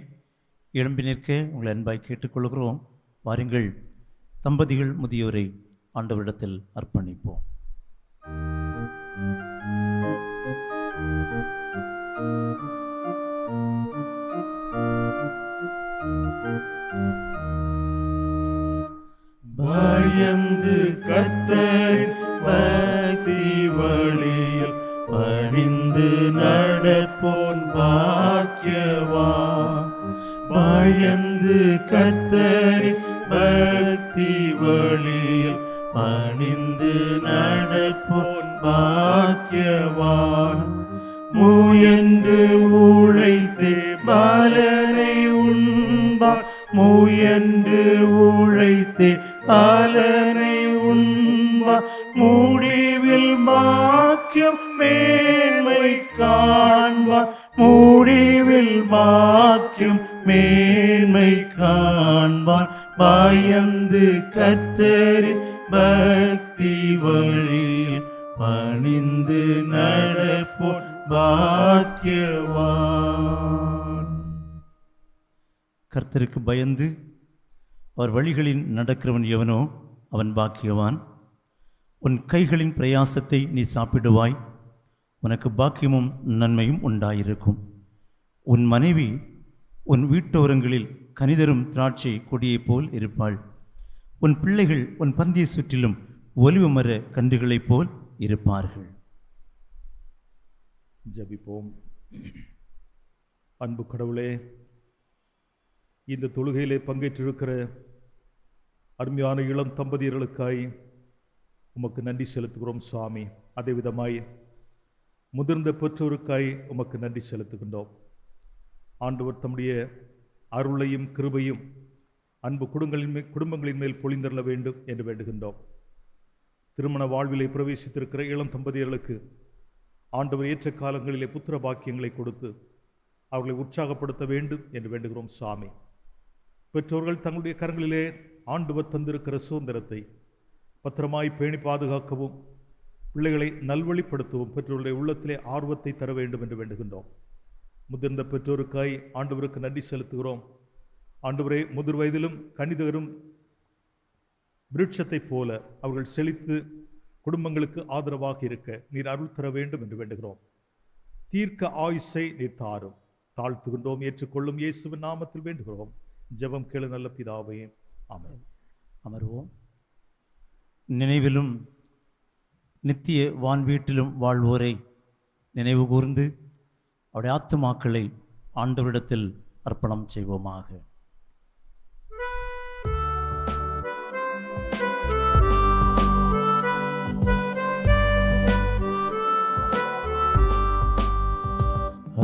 எழும்பி நிற்க உங்களை அன்பாய் கேட்டுக்கொள்கிறோம். வாருங்கள், தம்பதிகள் முதியோரை ஆண்டவரிடத்தில் அர்ப்பணிப்போம். பயந்து கர்த்தரின் பக்தி வழியில் பணிந்து நடப்போன் பாக்கியவான். பயந்து கர்த்தரின் பக்தி வழியில் பணிந்து நடப்போன் பாக்கியவான். முயன்று உழைத்து பலனை உண்பார். முயன்று உழைத்து பலனை உண்பார். முடிவில் பாக்கியம் மேன்மை காண்பார். முடிவில் பாக்கியம் மேன்மை காண்பார். பயந்து கர்த்தரின் பக்தி வழியில் பணிந்து நடப்போர் பாக்கியவான். கர்த்தருக்கு பயந்து அவர் வழிகளில் நடக்கிறவன் எவனோ அவன் பாக்கியவான். உன் கைகளின் பிரயாசத்தை நீ சாப்பிடுவாய், உனக்கு பாக்கியமும் நன்மையும் உண்டாயிருக்கும். உன் மனைவி உன் வீட்டோரங்களில் கனிதரும் திராட்சை கொடியைப் போல் இருப்பாள். உன் பிள்ளைகள் உன் பந்தியை சுற்றிலும் ஒலிவ மர கன்றுகளைப் போல் இருப்பார்கள். ஜெபிப்போம். அன்பு கடவுளே, இந்த தொழுகையிலே பங்கேற்றிருக்கிற அருமையான இளம் தம்பதியர்களுக்காய் உமக்கு நன்றி செலுத்துகிறோம் சுவாமி. அதே விதமாய் முதிர்ந்த பெற்றோருக்காய் உமக்கு நன்றி செலுத்துகின்றோம். ஆண்டவர் தம்முடைய அருளையும் கிருபையும் அன்பு குடும்பங்களின் மேல் பொழிந்தருள வேண்டும் என்று வேண்டுகின்றோம். திருமண வாழ்விலே பிரவேசித்திருக்கிற இளம் தம்பதியர்களுக்கு ஆண்டவர் ஏற்ற காலங்களிலே புத்திர பாக்கியங்களை கொடுத்து அவர்களை உற்சாகப்படுத்த வேண்டும் என்று வேண்டுகிறோம் சுவாமி. பெற்றோர்கள் தங்களுடைய கரங்களிலே ஆண்டவர் தந்திருக்கிற சுதந்திரத்தை பத்திரமாய் பேணி பாதுகாக்கவும் பிள்ளைகளை நல்வழிப்படுத்தவும் பெற்றோருடைய உள்ளத்திலே ஆர்வத்தை தர வேண்டும் என்று வேண்டுகின்றோம். முதிர்ந்த பெற்றோருக்காய் ஆண்டவருக்கு நன்றி செலுத்துகிறோம். ஆண்டவரே, முதிர் வயதிலும் கனிதரும் விருட்சத்தைப் போல அவர்கள் செழித்து குடும்பங்களுக்கு ஆதரவாக இருக்க நீர் அருள் தர வேண்டும் என்று வேண்டுகிறோம். தீர்க்க ஆயுசை நீர் தாரும். தாழ்த்துகின்றோம், ஏற்றுக்கொள்ளும் இயேசுவின் நாமத்தில் வேண்டுகிறோம். ஜெபம் கேளு நல்ல பிதாவே, ஆமென். அமர்வோம். நினைவிலும் நித்திய வான் வீட்டிலும் வாழ்வோரை நினைவு கூர்ந்து அவருடைய ஆத்துமாக்களை ஆண்டவரிடத்தில் அர்ப்பணம் செய்வோமாக.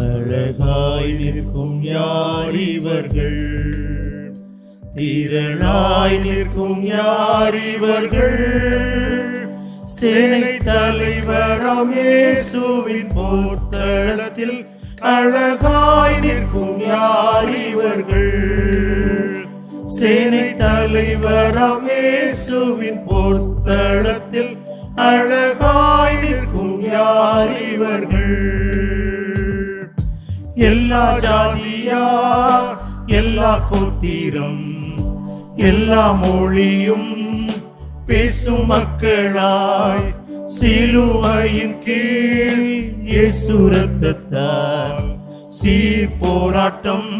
அழகாய் நிற்கும் யார் இவர்கள், திரளாய் நிற்கும் யார் இவர்கள், சேனை தலைவராம் இயேசுவின் போர்த்தளத்தில் அழகாய் நிற்கும் யார் இவர்கள், சேனை தலைவராம் இயேசுவின் போர்த்தளத்தில் அழகாய் நிற்கும் யார் இவர்கள். எல்லா ஜாதியார், எல்லா கோத்திரம், எல்லா மொழியும் பேசும் மக்களாய் சிலுவையின் கீழ் இயேசு இரத்தத்தால் சீர் போராட்டம்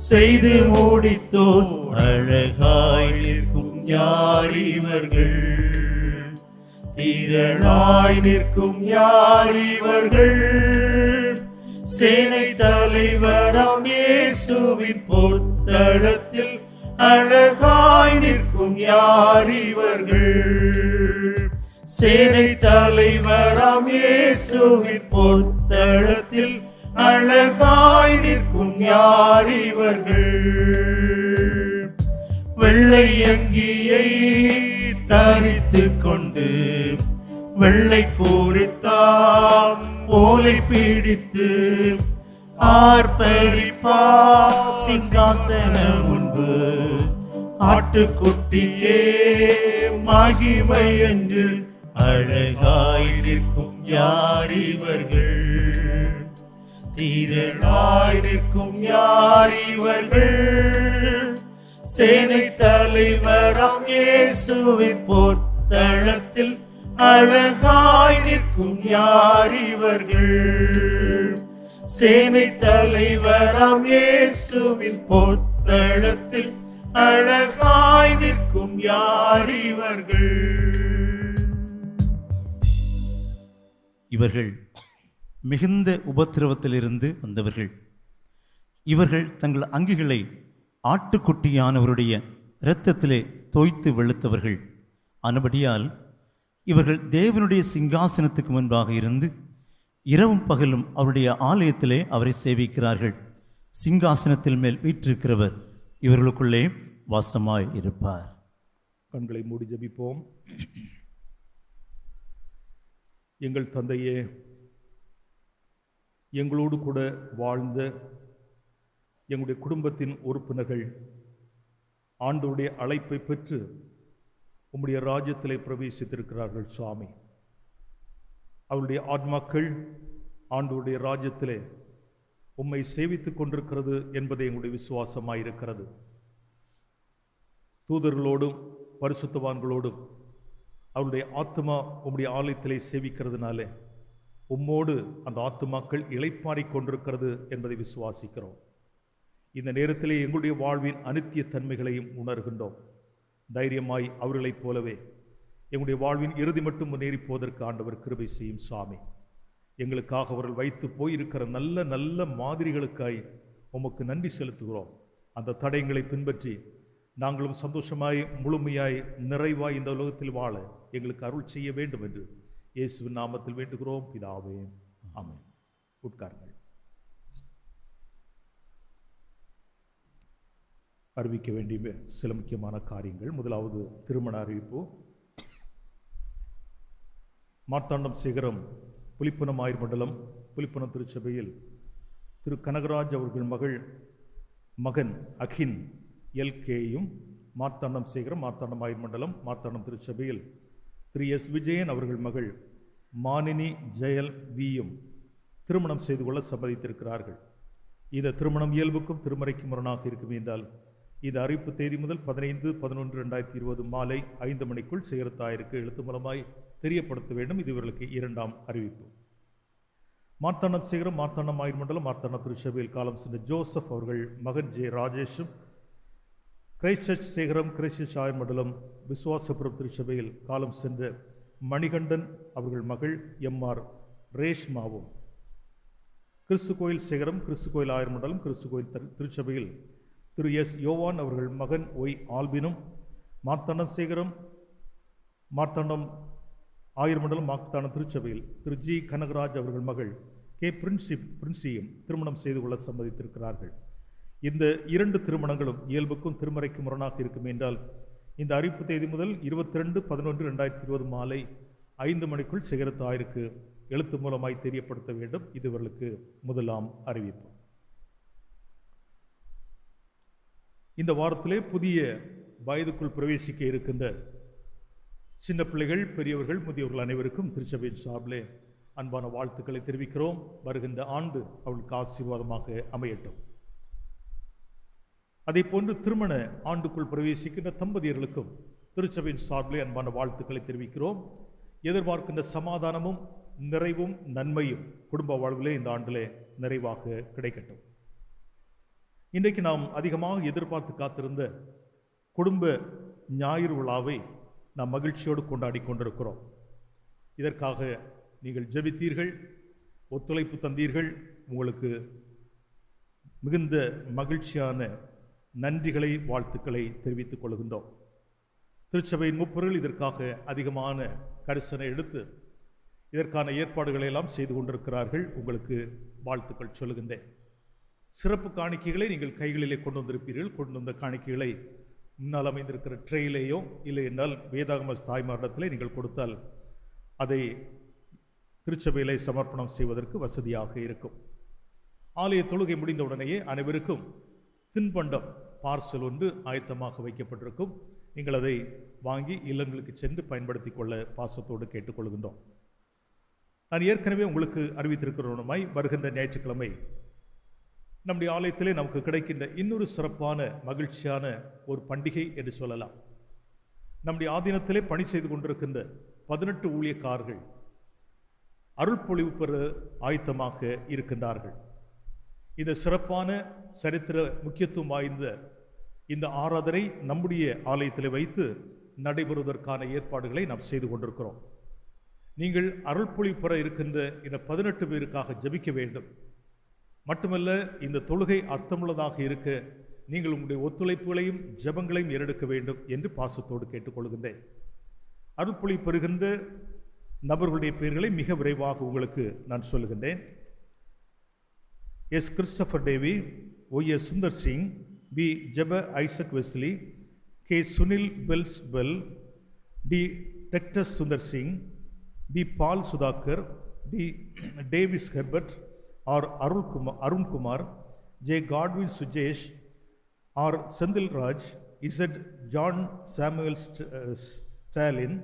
செய்து முடித்தோர் அழகாய் நிற்கும் யார் இவர்கள், திரளாய் நிற்கும் யார் இவர்கள், சேனை தலைவராம் இயேசுவின் போர்த்தளத்தில் அழகாய் நிற்கும் யார் இவர்கள், சேனை தலைவராம் இயேசுவின் பொற்தளத்தில் அழகாய் நிற்கும் யார் இவர்கள்? வெள்ளை அங்கியை தரித்துக் கொண்டு வெள்ளை கூறித்தாம் ஓலை பிடித்து ஆர்ப்பரிப்பா சிங்காசன முன்பு ஆட்டுக்குட்டியே மகிமை என்று அழகாய் நிற்கும் யார் இவர்கள்? திரளாய் நிற்கும் யார் இவர்கள்? சேனை தலைவராம் இயேசுவின் பொற்தளத்தில் அழகாய் நிற்கும் யார் இவர்கள்? சேனை தலைவராம் இயேசுவின் பொற்தளத்தில் அழகாய் நிற்கும் யார் இவர்கள்? இவர்கள் மிகுந்த உபத்திரவத்திலிருந்து வந்தவர்கள். இவர்கள் தங்கள் அங்கிகளை ஆட்டுக்குட்டியானவருடைய இரத்தத்திலே தோய்த்து வெளுத்தவர்கள். ஆனபடியால் இவர்கள் தேவனுடைய சிங்காசனத்துக்கு முன்பாக இருந்து இரவும் பகலும் அவருடைய ஆலயத்திலே அவரை சேவிக்கிறார்கள். சிங்காசனத்தில் மேல் வீற்றிருக்கிறவர் இவர்களுக்குள்ளே வாசமாய் இருப்பார். கண்களை மூடி ஜெபிப்போம். எங்கள் தந்தையே, எங்களோடு கூட வாழ்ந்த எங்களுடைய குடும்பத்தின் உறுப்பினர்கள் ஆண்டவருடைய அழைப்பை பெற்று உம்முடைய ராஜ்யத்திலே பிரவேசித்திருக்கிறார்கள் சுவாமி. அவருடைய ஆத்மாக்கள் ஆண்டவருடைய ராஜ்யத்திலே உம்மை சேவித்துக் கொண்டிருக்கிறது என்பதை எங்களுடைய விசுவாசமாயிருக்கிறது. தூதர்களோடும் பரிசுத்தவான்களோடும் அவருடைய ஆத்மா உம்முடைய ஆலயத்திலே சேவிக்கிறதுனாலே உம்மோடு அந்த ஆத்துமாக்கள் இளைப்பாறிக் கொண்டிருக்கிறது என்பதை விசுவாசிக்கிறோம். இந்த நேரத்திலே எங்களுடைய வாழ்வின் அனித்திய தன்மைகளையும் உணர்கின்றோம். தைரியமாய் அவர்களைப் போலவே எங்களுடைய வாழ்வின் இறுதி மட்டும் முன்னேறி போவதற்கு ஆண்டவர் கிருபை செய்யும் சுவாமி. எங்களுக்காக அவர்கள் வைத்து போயிருக்கிற நல்ல நல்ல மாதிரிகளுக்காய் உமக்கு நன்றி செலுத்துகிறோம். அந்த தடயங்களை பின்பற்றி நாங்களும் சந்தோஷமாய் முழுமையாய் நிறைவாய் இந்த உலகத்தில் வாழ எங்களுக்கு அருள் செய்ய வேண்டும் என்று இயேசுவின் நாமத்தில் வேண்டுகிறோம் பிதாவே, ஆமென். உட்காருங்கள். அறிவிக்க வேண்டிய சில முக்கியமான காரியங்கள். முதலாவது திருமண அறிவிப்பு. மார்த்தாண்டம் சிகரம் புலிப்பணம் ஆயர் மண்டலம் புலிப்பணம் திருச்சபையில் திரு கனகராஜ் அவர்கள் மகன் அகின் எல்கேயும், மார்த்தாண்டம் சிகரம் மார்த்தாண்டம் ஆயர் மண்டலம் மார்த்தாண்டம் திருச்சபையில் திரு எஸ் விஜயன் அவர்கள் மகள் மானினி ஜெயல் வியும் திருமணம் செய்து கொள்ள சம்மதித்திருக்கிறார்கள். இந்த திருமணம் இயல்புக்கும் திருமறைக்கும் முரணாக இருக்கும் என்றால் இந்த அறிவிப்பு தேதி முதல் 15/11/2020 மாலை 5 மணிக்குள் சேகரத்தாயருக்கு எழுத்து மூலமாய் தெரியப்படுத்த வேண்டும். இது இவர்களுக்கு 2ஆம் அறிவிப்பு. மார்த்தாண்டம் சேகரம் மார்த்தாண்டம் ஆயர் மண்டலம் மார்த்தாண்டம் திருச்சபையில் காலம் சென்ற ஜோசப் அவர்கள் மகன் ஜே ராஜேஷும், கிரைஸ்ட் சர்ச் சேகரம் கிரைஸ்ட் சர்ச் ஆயர் மண்டலம் விசுவாசபுரம் திருச்சபையில் காலம் சென்ற மணிகண்டன் அவர்கள் மகள் எம்ஆர் ரேஷ்மாவும், கிறிஸ்து கோயில் சேகரம் கிறிஸ்து கோயில் ஆயர் மண்டலம் கிறிஸ்து கோயில் திருச்சபையில் திரு எஸ் யோவான் அவர்கள் மகன் ஒய் ஆல்பினும், மார்த்தாண்டம் சேகரம் மார்த்தாண்டம் ஆயர் மண்டலம் மார்த்தாண்டம் திருச்சபையில் திரு ஜி கனகராஜ் அவர்கள் மகள் கே பிரின்சியும் திருமணம் செய்து கொள்ள சம்மதித்திருக்கிறார்கள். இந்த 2 திருமணங்களும் இயல்புக்கும் திருமறைக்கும் முரணாக இருக்கும் என்றால் இந்த அறிவிப்பு தேதி முதல் 22/11/2020 மாலை 5 மணிக்குள் சேகரத்தாயருக்கு எழுத்து மூலமாய் தெரியப்படுத்த வேண்டும். இது இவர்களுக்கு முதலாம் அறிவிப்பு. இந்த வாரத்திலே புதிய வயதுக்குள் பிரவேசிக்க இருக்கின்ற சின்ன பிள்ளைகள், பெரியவர்கள், முதியவர்கள் அனைவருக்கும் திருச்சபையின் சார்பிலே அன்பான வாழ்த்துக்களை தெரிவிக்கிறோம். வருகின்ற ஆண்டு அவர்களுக்கு ஆசீர்வாதமாக அமையட்டும். அதே போன்று திருமண ஆண்டுக்குள் பிரவேசிக்கின்ற தம்பதியர்களுக்கும் திருச்சபையின் சார்பிலே அன்பான வாழ்த்துக்களை தெரிவிக்கிறோம். எதிர்பார்க்கின்ற சமாதானமும் நிறைவும் நன்மையும் குடும்ப வாழ்விலே இந்த ஆண்டிலே நிறைவாக கிடைக்கட்டும். இன்றைக்கு நாம் அதிகமாக எதிர்பார்த்து காத்திருந்த குடும்ப ஞாயிறு விழாவை நாம் மகிழ்ச்சியோடு கொண்டாடி கொண்டிருக்கிறோம். இதற்காக நீங்கள் ஜெபித்தீர்கள், ஒத்துழைப்பு தந்தீர்கள். உங்களுக்கு மிகுந்த மகிழ்ச்சியான நன்றிகளை வாழ்த்துக்களை தெரிவித்துக் கொள்கின்றோம். திருச்சபையின் முப்பொருள் இதற்காக அதிகமான கரிசனை எடுத்து இதற்கான ஏற்பாடுகளை எல்லாம் செய்து கொண்டிருக்கிறார்கள். உங்களுக்கு வாழ்த்துக்கள் சொல்லுகின்றேன். சிறப்பு காணிக்கைகளை நீங்கள் கைகளிலே கொண்டு வந்திருப்பீர்கள். கொண்டு வந்த காணிக்கைகளை முன்னால் அமைந்திருக்கிற ட்ரெயிலேயோ இல்லை என்றால் வேதாகம தாய்மாரிடத்திலே நீங்கள் கொடுத்தால் அதை திருச்சபையிலே சமர்ப்பணம் செய்வதற்கு வசதியாக இருக்கும். ஆலய தொழுகை முடிந்த உடனேயே அனைவருக்கும் தின்பண்டம் பார்சல் ஒன்று ஆயத்தமாக வைக்கப்பட்டிருக்கும். நீங்கள் அதை வாங்கி இல்லங்களுக்கு சென்று பயன்படுத்தி கொள்ள பாசத்தோடு கேட்டுக்கொள்கின்றோம். நான் ஏற்கனவே உங்களுக்கு அறிவித்திருக்கிறோமாய் வருகின்ற ஞாயிற்றுக்கிழமை நம்முடைய ஆலயத்திலே நமக்கு கிடைக்கின்ற இன்னொரு சிறப்பான மகிழ்ச்சியான ஒரு பண்டிகை என்று சொல்லலாம். நம்முடைய ஆதீனத்திலே பணி செய்து கொண்டிருக்கின்ற 18 ஊழியக்காரர்கள் அருள்பொழிவு பெற ஆயத்தமாக இருக்கின்றார்கள். இந்த சிறப்பான சரித்திர முக்கியத்துவம் வாய்ந்த இந்த ஆராதனை நம்முடைய ஆலயத்தில் வைத்து நடைபெறுவதற்கான ஏற்பாடுகளை நாம் செய்து கொண்டிருக்கிறோம். நீங்கள் அருள்பொழிவு பெற இருக்கின்ற இந்த 18 பேருக்காக ஜெபிக்க வேண்டும். மட்டுமல்ல, இந்த தொழுகை அர்த்தமுள்ளதாக இருக்க நீங்கள் உங்களுடைய ஒத்துழைப்புகளையும் ஜெபங்களையும் ஏறெடுக்க வேண்டும் என்று பாசத்தோடு கேட்டுக்கொள்கின்றேன். அருள்பொழிவு பெறுகின்ற நபர்களுடைய பெயர்களை மிக விரைவாக உங்களுக்கு நான் சொல்லுகின்றேன். S. Christopher Davy, Y S. Sundar Singh, P. Jeba Isaac Wesley, K. Sunil Bells Bell, D. டெக்டஸ் Sundar Singh, P. Paul Sudhakar, D. Davis Herbert, R. Arunkumar, J. Godwin Sujesh, R. Senthilraj, Z. John Samuel Stalin,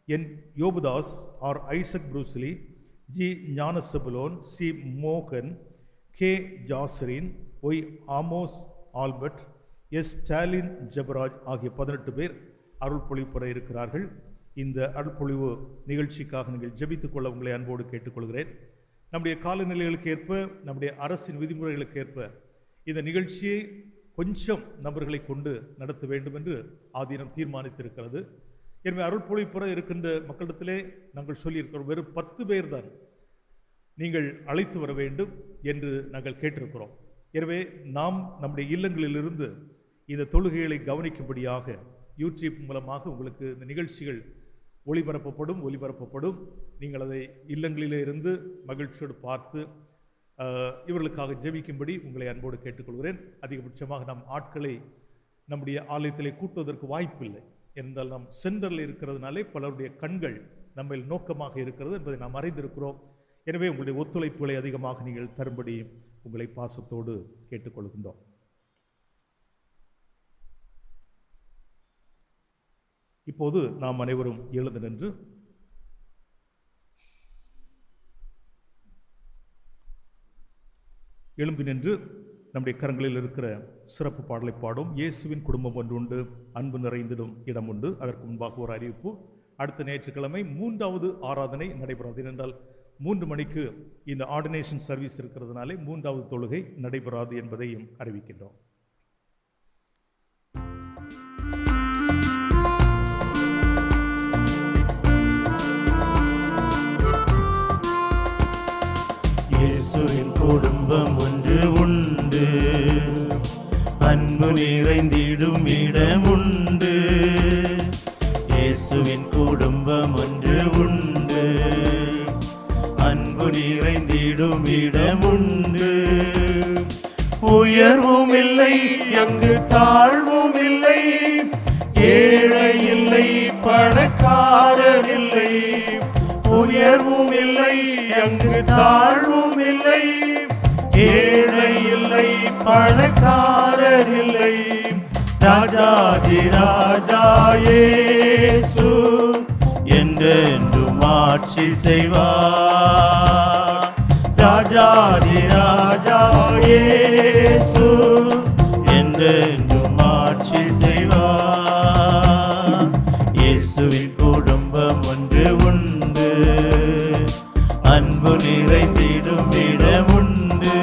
N. Yobudas, R. Isaac Brucely, G. ஞானசபுலோன், சி. மோகன், கே. ஜாஸ்ரின், Y. Amos Albert, S. Stalin Jabaraj ஆகிய 18 பேர் அருள்பொழிவு பெற இருக்கிறார்கள். இந்த அருள்பொழிவு நிகழ்ச்சிக்காக நீங்கள் ஜெபித்துக் கொள்ள உங்களை அன்போடு கேட்டுக்கொள்கிறேன். நம்முடைய காலநிலைகளுக்கு ஏற்ப, நம்முடைய அரசின் விதிமுறைகளுக்கு ஏற்ப இந்த நிகழ்ச்சியை கொஞ்சம் நபர்களை கொண்டு நடத்த வேண்டும் என்று ஆதீனம் தீர்மானித்திருக்கிறது. எனவே அருள்பொழிவு பெற இருக்கின்ற மக்களிடத்திலே நாங்கள் சொல்லியிருக்கிறோம், வெறும் 10 பேர் தான் நீங்கள் அழைத்து வர வேண்டும் என்று நாங்கள் கேட்டிருக்கிறோம். எனவே நாம் நம்முடைய இல்லங்களிலிருந்து இந்த தொழுகைகளை கவனிக்கும்படியாக யூடியூப் மூலமாக உங்களுக்கு இந்த நிகழ்ச்சிகள் ஒளிபரப்பப்படும். நீங்கள் அதை இல்லங்களிலே இருந்து மகிழ்ச்சியோடு பார்த்து இவர்களுக்காக ஜெபிக்கும்படி உங்களை அன்போடு கேட்டுக்கொள்கிறேன். அதிகபட்சமாக நாம் ஆட்களை நம்முடைய ஆலயத்திலே கூட்டுவதற்கு வாய்ப்பில்லை. என்றால் நாம் சென்டரில் இருக்கிறதுனாலே பலருடைய கண்கள் நம்ம நோக்கமாக இருக்கிறது என்பதை நாம் அறிந்திருக்கிறோம். எனவே உங்களுடைய ஒத்துழைப்புகளை அதிகமாக நீங்கள் தரும்படி உங்களை பாசத்தோடு கேட்டுக்கொள்கின்றோம். இப்போது நாம் அனைவரும் எழுந்து நின்று எழும்பி நின்று நம்முடைய கரங்களில் இருக்கிற சிறப்பு பாடலை பாடும். இயேசுவின் குடும்பம் ஒன்று உண்டு, அன்பு நிறைந்திடும் இடம் உண்டு. அதற்கு முன்பாக ஒரு அறிவிப்பு. அடுத்த ஞாயிற்றுக்கிழமை 3வது ஆராதனை நடைபெறாது. ஏனென்றால் 3 மணிக்கு இந்த ஆர்டினேஷன் சர்வீஸ் இருக்கிறதுனாலே 3வது தொழுகை நடைபெறாது என்பதையும் அறிவிக்கின்றோம். இயேசுவின் குடும்பம் ஒன்று உண்டு, அன்பு நிறைந்திடும் இடம் உண்டு. இயேசுவின் குடும்பம் ஒன்று உண்டு, அன்பு நிறைந்திடும் இடம் உண்டு. உயர்வும் இல்லை அங்கு தாழ்வும் இல்லை, ஏழை இல்லை பணக்காரர் இல்லை. உயர்வும் இல்லை அங்கு தாழ்வும் இல்லை, ஏழை இல்லை பணக்காரர் இல்லை. ராஜாதி ராஜா இயேசு என்றென்றும் ஆட்சி செய்வார். ராஜாதி ராஜா இயேசு என்றென்றும் ஆட்சி செய்வார். இயேசுவின் குடும்பம் ஒன்று உண்டு, அன்பு நிறைந்திடும் இடம் உண்டு.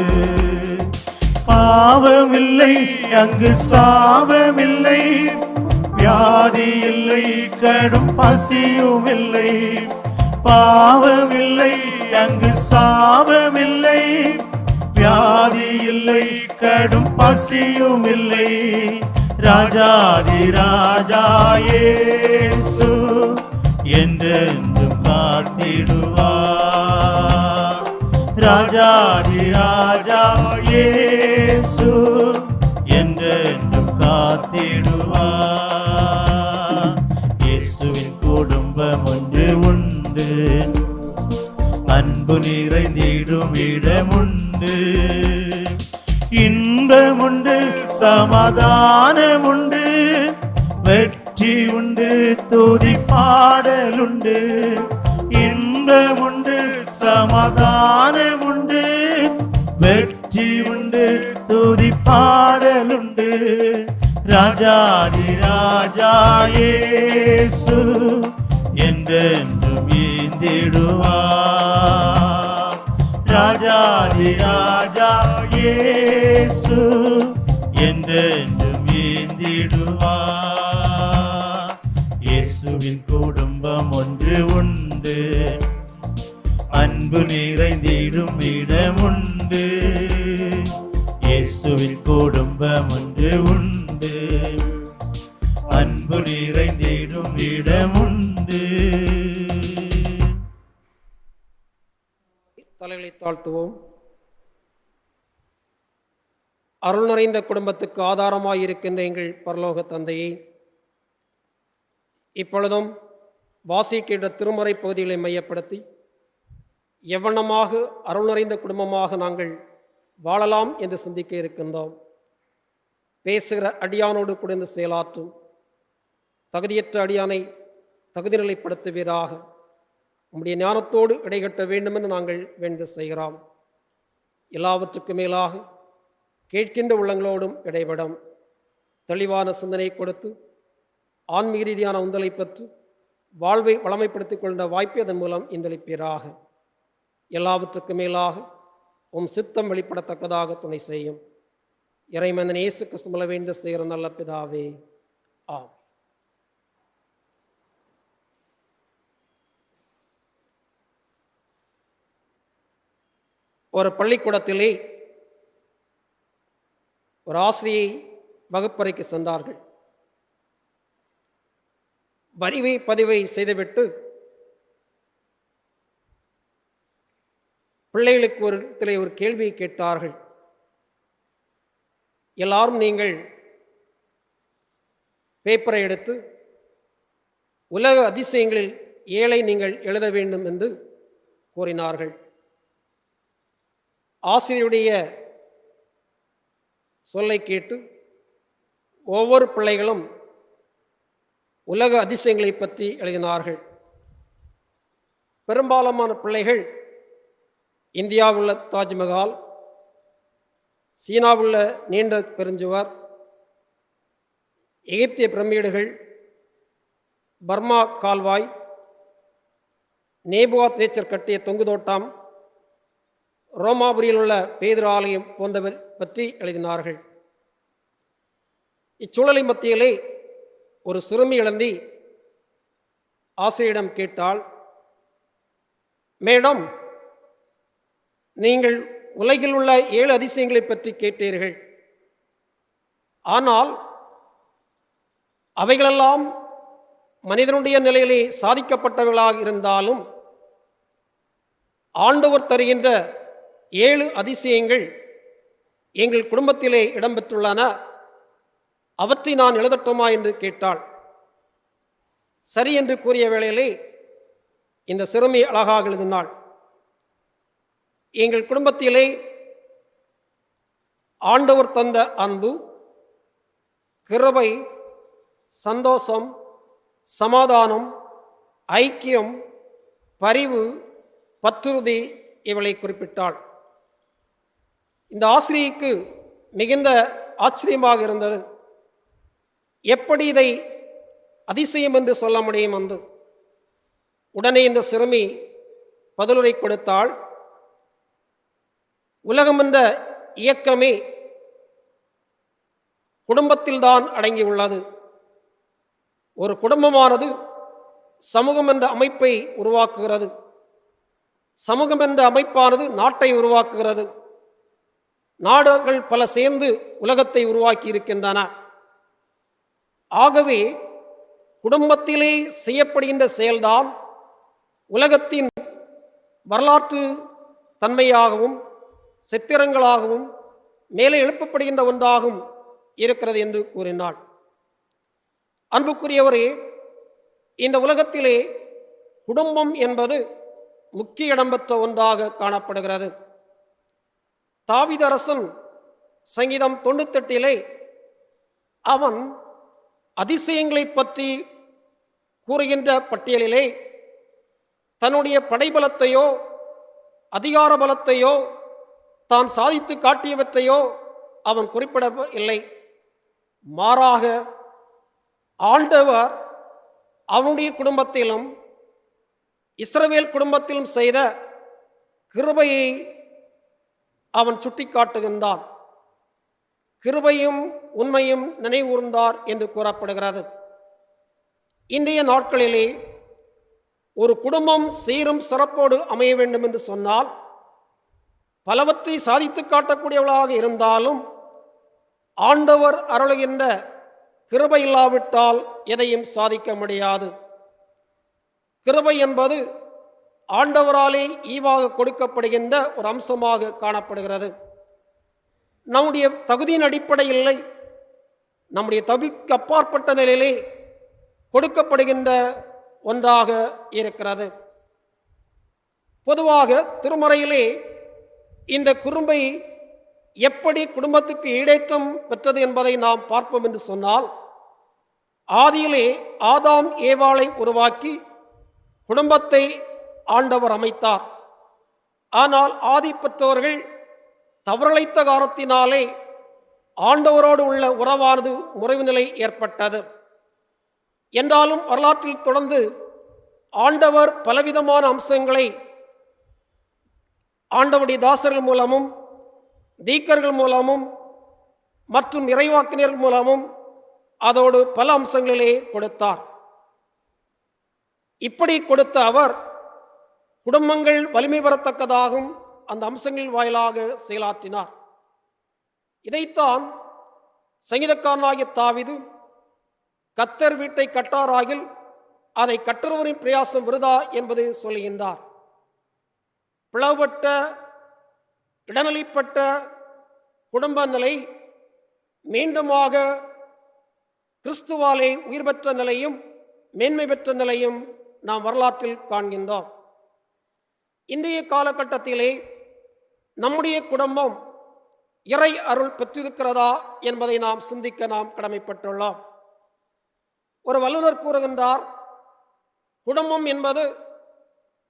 பாவமில்லை அங்கு சாபமில்லை, வியாதி இல்லை கடும் பசியும் இல்லை. பாவமில்லை அங்கு சாபமில்லை, வியாதி இல்லை, கடும் பசியும் இல்லை. ராஜாதி ராஜா இயேசு என்றென்றும் காத்திடுவார். ராஜாதி ராஜா இயேசு என்றென்றும் காத்திடுவார். இயேசுவின் குடும்பம் ஒன்று உண்டு, அன்பு நிறைந்திடும் இடமுண்டு. இன்பமுண்டு, சமாதானமுண்டு, வெற்றி உண்டு, துதி பாடலுண்டு. இன்பமுண்டு, சமாதானமுண்டு, வெற்றி உண்டு, துதி பாடலுண்டு. ராஜாதி ராஜா இயேசு என்றென்றும் ஈந்திடுவார். ராஜாதி ராஜா இயேசு என்றென்றும் ஈந்திடுவார். இயேசுவின் குடும்பம் ஒன்று உண்டு, அன்பு நிறைந்திடும் இடமுண்டு. இயேசுவின் குடும்பம் ஒன்று உண்டு, அன்பு நிறைந்திடும் இடமுண்டு. தலைகளை தாழ்த்துவோம். அருள் நிறைந்த குடும்பத்துக்கு ஆதாரமாய் இருக்கின்ற எங்கள் பரலோக தந்தையை, இப்பொழுதும் வாசிக்கின்ற திருமறை பகுதிகளை மையப்படுத்தி எவ்வண்ணமாக அருள் நிறைந்த குடும்பமாக நாங்கள் வாழலாம் என்று சிந்திக்க இருக்கின்றோம். பேசுகிற அடியானோடு குறைந்து செயலாற்றும் தகுதியற்ற அடியானை தகுதி நிலைப்படுத்துவீராக. உம்முடைய ஞானத்தோடு இடைகட்ட வேண்டும் என்று நாங்கள் வேண்டு செய்கிறோம். எல்லாவற்றுக்கும் மேலாக கேட்கின்ற உள்ளங்களோடும் இடைவிடம் தெளிவான சிந்தனை கொடுத்து ஆன்மீக ரீதியான உந்தலை பெற்று வாழ்வை வளமைப்படுத்திக் கொண்ட வாய்ப்பை அதன் மூலம் இந்தளிப்பீராக. எல்லாவற்றுக்கும் மேலாக உம் சித்தம் வெளிப்படத்தக்கதாக துணை செய்யும். இறைமந்தன் இயேசு கிறிஸ்துவில வேண்டு செய்கிற நல்ல பிதாவே, ஆம். ஒரு பள்ளிக்கூடத்திலே ஒரு ஆசிரியை வகுப்பறைக்கு சென்றார்கள். வரிவை பதிவை செய்துவிட்டு பிள்ளைகளுக்கு ஒரு கேள்வியை கேட்டார்கள். எல்லாரும் நீங்கள் பேப்பரை எடுத்து உலக அதிசயங்களில் 7 நீங்கள் எழுத வேண்டும் என்று கூறினார்கள். ஆசிரியருடைய சொல்லை கேட்டு ஒவ்வொரு பிள்ளைகளும் உலக அதிசயங்களை பற்றி எழுதினார்கள். பெரும்பாலான பிள்ளைகள் இந்தியாவில் உள்ள தாஜ்மஹால், சீனாவுள்ள நீண்ட பெருஞ்சுவர், எகிப்திய பிரமிடுகள், பர்மா கால்வாய், நேபுகாத் நேச்சர் கட்டிய தொங்கு தோட்டம், ரோமாபுரியில் உள்ள பேதுரு ஆலயம் போன்றவை பற்றி எழுதினார்கள். இச்சூழலை மத்தியிலே ஒரு சிறுமி இழந்தி ஆசிரியரிடம் கேட்டாள், மேடம், நீங்கள் உலகில் உள்ள 7 அதிசயங்களை பற்றி கேட்டீர்கள். ஆனால் அவைகளெல்லாம் மனிதனுடைய நிலையிலே சாதிக்கப்பட்டவர்களாக இருந்தாலும் ஆண்டவர் தருகின்ற 7 அதிசயங்கள் எங்கள் குடும்பத்திலே இடம்பெற்றுள்ளன. அவற்றை நான் எழுதட்டுமா என்று கேட்டாள். சரி என்று கூறிய வேளையிலே இந்த சிறுமி அழகாக எழுதினாள். எங்கள் குடும்பத்திலே ஆண்டவர் தந்த அன்பு, கிருபை, சந்தோஷம், சமாதானம், ஐக்கியம், பரிவு, பற்றுறுதி இவளை குறிப்பிட்டாள். இந்த ஆசிரியைக்கு மிகுந்த ஆச்சரியமாக இருந்தது. எப்படி இதை அதிசயம் என்று சொல்ல முடியும் என்று. உடனே இந்த சிறுமி பதிலுரை கொடுத்தாள். உலகம் என்ற இயக்கமே குடும்பத்தில்தான் அடங்கியுள்ளது. ஒரு குடும்பமானது சமூகம் என்ற அமைப்பை உருவாக்குகிறது. சமூகம் என்ற அமைப்பானது நாட்டை உருவாக்குகிறது. நாடுகள் பல சேர்ந்து உலகத்தை உருவாக்கி இருக்கின்றன. ஆகவே குடும்பத்திலே செய்யப்படுகின்ற செயல்தான் உலகத்தின் வரலாற்று தன்மையாகவும் சித்திரங்களாகவும் மேலே எழுப்பப்படுகின்ற ஒன்றாகவும் இருக்கிறது என்று கூறினாள். அன்புக்குரியவரே, இந்த உலகத்திலே குடும்பம் என்பது முக்கிய இடம்பெற்ற ஒன்றாக காணப்படுகிறது. தாவீது அரசன் சங்கீதம் 98 அவன் அதிசயங்களை பற்றி கூறுகின்ற பட்டியலிலே தன்னுடைய படைபலத்தையோ அதிகார பலத்தையோ தான் சாதித்து காட்டியவற்றையோ அவன் குறிப்பிடவில்லை. மாறாக ஆண்டவர் அவனுடைய குடும்பத்திலும் இஸ்ரவேல் குடும்பத்திலும் செய்த கிருபையை அவன் சுட்டிக்காட்டுகின்றான். கிருபையும் உண்மையும் நினைவூர்ந்தார் என்று கூறப்படுகிறது. இன்றைய நாட்களிலே ஒரு குடும்பம் சீரும் சிறப்போடு அமைய வேண்டும் என்று சொன்னால் பலவற்றை சாதித்து காட்டக்கூடியவர்களாக இருந்தாலும் ஆண்டவர் அருளுகின்ற கிருபை இல்லாவிட்டால் எதையும் சாதிக்க முடியாது. கிருபை என்பது ஆண்டவராலே ஈவாக கொடுக்கப்படுகின்ற ஒரு அம்சமாக காணப்படுகிறது. நம்முடைய தகுதியின் அடிப்படையில் நம்முடைய தகுதிக்கு அப்பாற்பட்ட நிலையிலே கொடுக்கப்படுகின்ற ஒன்றாக இருக்கிறது. பொதுவாக திருமறையிலே இந்த குறும்பை எப்படி குடும்பத்துக்கு ஈடேற்றம் பெற்றது என்பதை நாம் பார்ப்போம் என்று சொன்னால், ஆதியிலே ஆதாம் ஏவாளை உருவாக்கி குடும்பத்தை ஆண்டவர் அமைத்தார். ஆனால் ஆதி பெற்றோர்கள் தவறழைத்த காரணத்தினாலே ஆண்டவரோடு உள்ள உறவானது முறிவு நிலை ஏற்பட்டது. என்றாலும் வரலாற்றில் தொடர்ந்து ஆண்டவர் பலவிதமான அம்சங்களை ஆண்டவருடைய தாசர்கள் மூலமும் தீக்கர்கள் மூலமும் மற்றும் இறைவாக்கினர்கள் மூலமும் அதோடு பல அம்சங்களிலே கொடுத்தார். இப்படி கொடுத்த அவர் குடும்பங்கள் வலிமை பெறத்தக்கதாகவும் அந்த அம்சங்களின் வாயிலாக செயலாற்றினார். இதைத்தான் சங்கீதக்காரனாகிய தாவீது, கர்த்தர் வீட்டை கட்டாராகில் அதை கட்டுறவரின் பிரயாசம் விருதா என்பது சொல்லுகின்றார். பிளவுபட்ட இடநிலைப்பட்ட குடும்ப நிலை மீண்டுமாக கிறிஸ்துவாலே உயிர் பெற்ற நிலையும் மேன்மை பெற்ற நிலையும் நாம் வரலாற்றில் காண்கின்றோம். இன்றைய காலகட்டத்திலே நம்முடைய குடும்பம் இறை அருள் பெற்றிருக்கிறதா என்பதை நாம் சிந்திக்க நாம் கடமைப்பட்டுள்ளோம். ஒரு வல்லுநர் கூறுகின்றார், குடும்பம் என்பது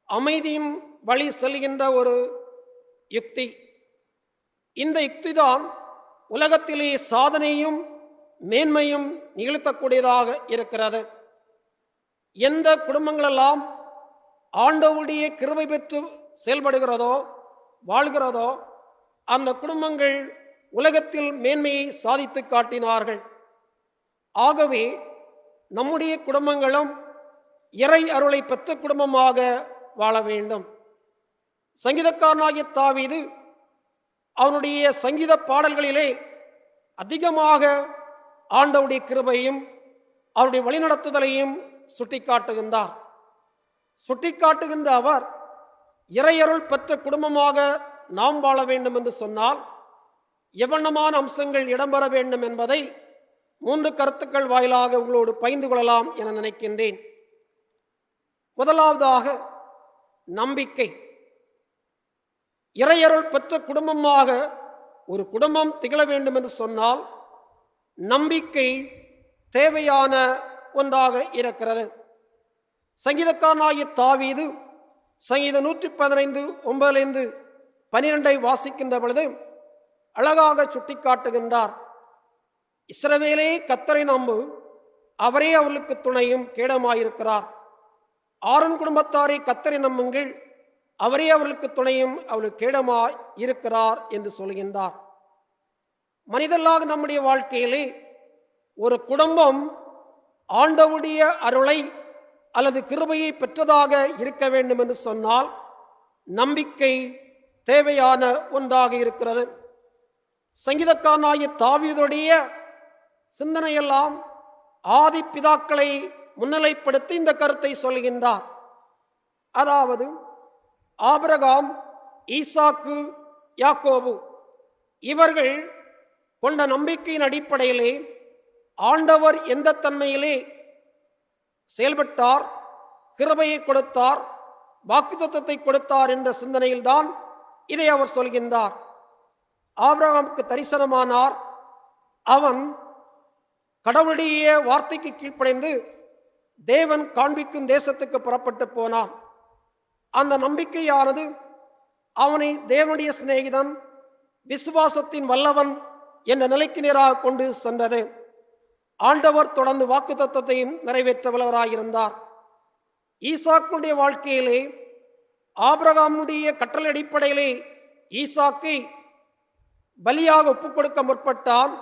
அமைதியின் வழி செல்கின்ற ஒரு யுக்தி. இந்த யுக்திதான் உலகத்திலே சாதனையும் மேன்மையும் நிகழ்த்தக்கூடியதாக இருக்கிறது. எந்த குடும்பங்களெல்லாம் ஆண்டவருடைய கிருபை பெற்று செயல்படுகிறதோ வாழ்கிறதோ அந்த குடும்பங்கள் உலகத்தில் மேன்மையை சாதித்து காட்டினார்கள். ஆகவே நம்முடைய குடும்பங்களும் இறை அருளை பெற்ற குடும்பமாக வாழ வேண்டும். சங்கீதக்காரனாகிய தாவீது அவனுடைய சங்கீத பாடல்களிலே அதிகமாக ஆண்டவருடைய கிருபையும் அவருடைய வழிநடத்துதலையும் சுட்டிக்காட்டுகின்றார். சுட்டிக்காட்டுகின்ற அவர் இறையருள் பெற்ற குடும்பமாக நாம் வாழ வேண்டும் என்று சொன்னால் எவ்வண்ணமான அம்சங்கள் இடம்பெற வேண்டும் என்பதை 3 கருத்துக்கள் வாயிலாக உங்களோடு பகிர்ந்து கொள்ளலாம் என நினைக்கின்றேன். முதலாவதாக நம்பிக்கை. இறையருள் பெற்ற குடும்பமாக ஒரு குடும்பம் திகழ வேண்டும் என்று சொன்னால் நம்பிக்கை தேவையான ஒன்றாக இருக்கிறது. சங்கீதக்காரனாகிய தாவீது சங்கீதம் 115:9-12 வாசிக்கின்ற பொழுது அழகாக சுட்டிக்காட்டுகின்றார். இஸ்ரவேலே கர்த்தரை நம்பு, அவரே அவர்களுக்கு துணையும் கேடமாயிருக்கிறார். ஆரோன் குடும்பத்தாரை கர்த்தரை நம்புங்கள், அவரே அவர்களுக்கு துணையும் அவர்களுக்கு கேடமாய் இருக்கிறார் என்று சொல்கின்றார். மனிதர்களாக நம்முடைய வாழ்க்கையிலே ஒரு குடும்பம் ஆண்டவருடைய அருளை அல்லது கிருபையை பெற்றதாக இருக்க வேண்டும் என்று சொன்னால் நம்பிக்கை தேவையான ஒன்றாக இருக்கிறது. சங்கீதக்காரனாகிய தாவீதுடைய சிந்தனையெல்லாம் ஆதி பிதாக்களை முன்னிலைப்படுத்தி இந்த கருத்தை சொல்கின்றார். அதாவது ஆபிரகாம், ஈசாக்கு, யாக்கோபு இவர்கள் கொண்ட நம்பிக்கையின் அடிப்படையிலே ஆண்டவர் எந்த தன்மையிலே செயல்பட்டார், கிருபையை கொடுத்தார், வாக்குத்தத்தத்தை கொடுத்தார் என்ற சிந்தனையில்தான் இதை அவர் சொல்கின்றார். ஆபிரகாமுக்கு தரிசனமானார். அவன் கடவுளுடைய வார்த்தைக்கு கீழ்ப்படைந்து தேவன் காண்பிக்கும் தேசத்துக்கு புறப்பட்டு போனான். அந்த நம்பிக்கையானது அவனை தேவனுடைய சிநேகிதன், விசுவாசத்தின் வல்லவன் என்ற நிலைக்கு நேராக கொண்டு சென்றது. ஆண்டவர் தொடர்ந்து வாக்குத்தத்தத்தையும் நிறைவேற்ற வல்லவராயிருந்தார். ஈசாக்குடைய வாழ்க்கையிலே ஆபிரகாமுடைய கட்டளை அடிப்படையிலே ஈசாக்கை பலியாக ஒப்புக் கொடுக்க முற்பட்டான்.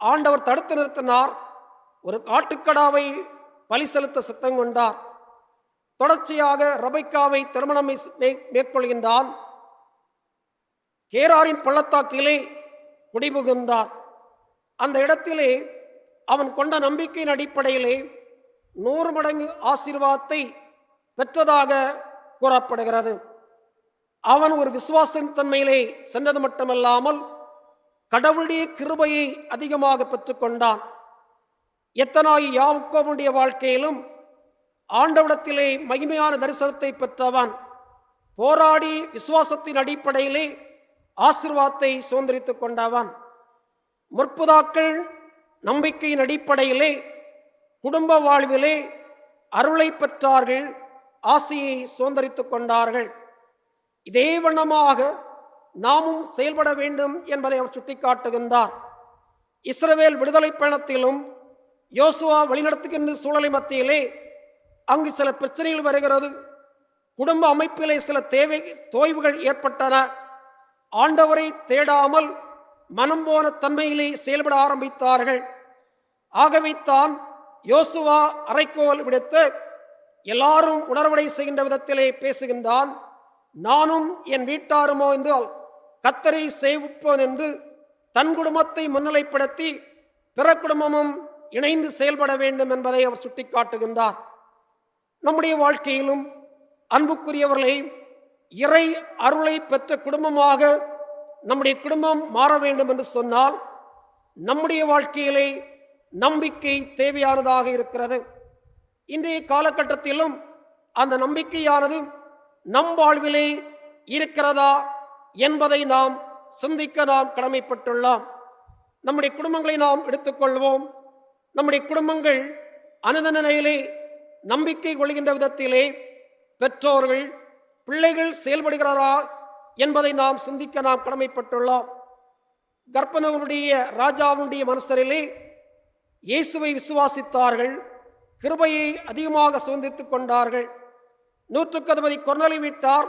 ஆண்டவர் தடுத்து நிறுத்தினார். ஒரு ஆட்டுக்கடாவை பலி செலுத்த சித்தம் கொண்டார். தொடர்ச்சியாக ரெபெக்காவை திருமணம் மேற்கொள்கின்றான். கேராரின் பள்ளத்தாக்கிலே குடிபுகுந்தார். அந்த இடத்திலே அவன் கொண்ட நம்பிக்கையின் அடிப்படையிலே 100 மடங்கு ஆசீர்வாதத்தை பெற்றதாக கூறப்படுகிறது. அவன் ஒரு விசுவாசத்தின் தன்மையிலே சென்றது மட்டுமல்லாமல் கடவுளுடைய கிருபையை அதிகமாக பெற்றுக்கொண்டான். எத்தனாய் யாக்கோபுடைய வாழ்க்கையிலும் ஆண்டவரிடத்திலே மகிமையான தரிசனத்தை பெற்றவன். போராடி விசுவாசத்தின் அடிப்படையிலே ஆசீர்வாதத்தை சுதந்திரித்துக் கொண்டவன். முற்பிதாக்கள் நம்பிக்கையின் அடிப்படையிலே குடும்ப வாழ்விலே அருளை பெற்றார்கள், ஆசையை சுதந்திரித்துக் கொண்டார்கள். இதே வண்ணமாக நாமும் செயல்பட வேண்டும் என்பதை அவர் சுட்டிக்காட்டுகின்றார். இஸ்ரவேல் விடுதலை பயணத்திலும் யோசுவா வழிநடத்துகின்ற சூழலை மத்தியிலே அங்கு சில பிரச்சனைகள் வருகிறது. குடும்ப அமைப்பிலே சில தோய்வுகள் ஏற்பட்டன. ஆண்டவரை தேடாமல் மனம் போன தன்மையிலே செயல்பட ஆரம்பித்தார்கள். ஆகவே தான் யோசுவா அறைக்கோல் விடுத்து எல்லாரும் உணர்வடை செய்கின்ற விதத்திலே பேசுகின்றான். நானும் என் வீட்டாருமோ என்றால் கர்த்தரை சேவிப்போன் என்று தன் குடும்பத்தை முன்னிலைப்படுத்தி பிற குடும்பமும் இணைந்து செயல்பட வேண்டும் என்பதை அவர் சுட்டிக்காட்டுகின்றார். நம்முடைய வாழ்க்கையிலும் அன்புக்குரியவர்களை இறை அருளை பெற்ற குடும்பமாக நம்முடைய குடும்பம் மாற வேண்டும் என்று சொன்னால் நம்முடைய வாழ்க்கையிலே நம்பிக்கை தேவையானதாக இருக்கிறது. இன்றைய காலகட்டத்திலும் அந்த நம்பிக்கையானது நம் வாழ்விலே இருக்கிறதா என்பதை நாம் சிந்திக்க நாம் கடமைப்பட்டுள்ளோம். நம்முடைய குடும்பங்களை நாம் எடுத்துக்கொள்வோம். நம்முடைய குடும்பங்கள் அனுதின நிலையிலே நம்பிக்கை கொள்கின்ற விதத்திலே பெற்றோர்கள் பிள்ளைகள் செயல்படுகிறாரா என்பதை நாம் சிந்திக்க நாம் கடமைப்பட்டுள்ளோம். கர்ப்பனுடைய ராஜாவுடைய மனசரிலே இயேசுவை விசுவாசித்தார்கள், கிருபையை அதிகமாக சுதந்திரித்துக் கொண்டார்கள். 100க்கு அதிபதி கொர்நேலியு வீட்டார்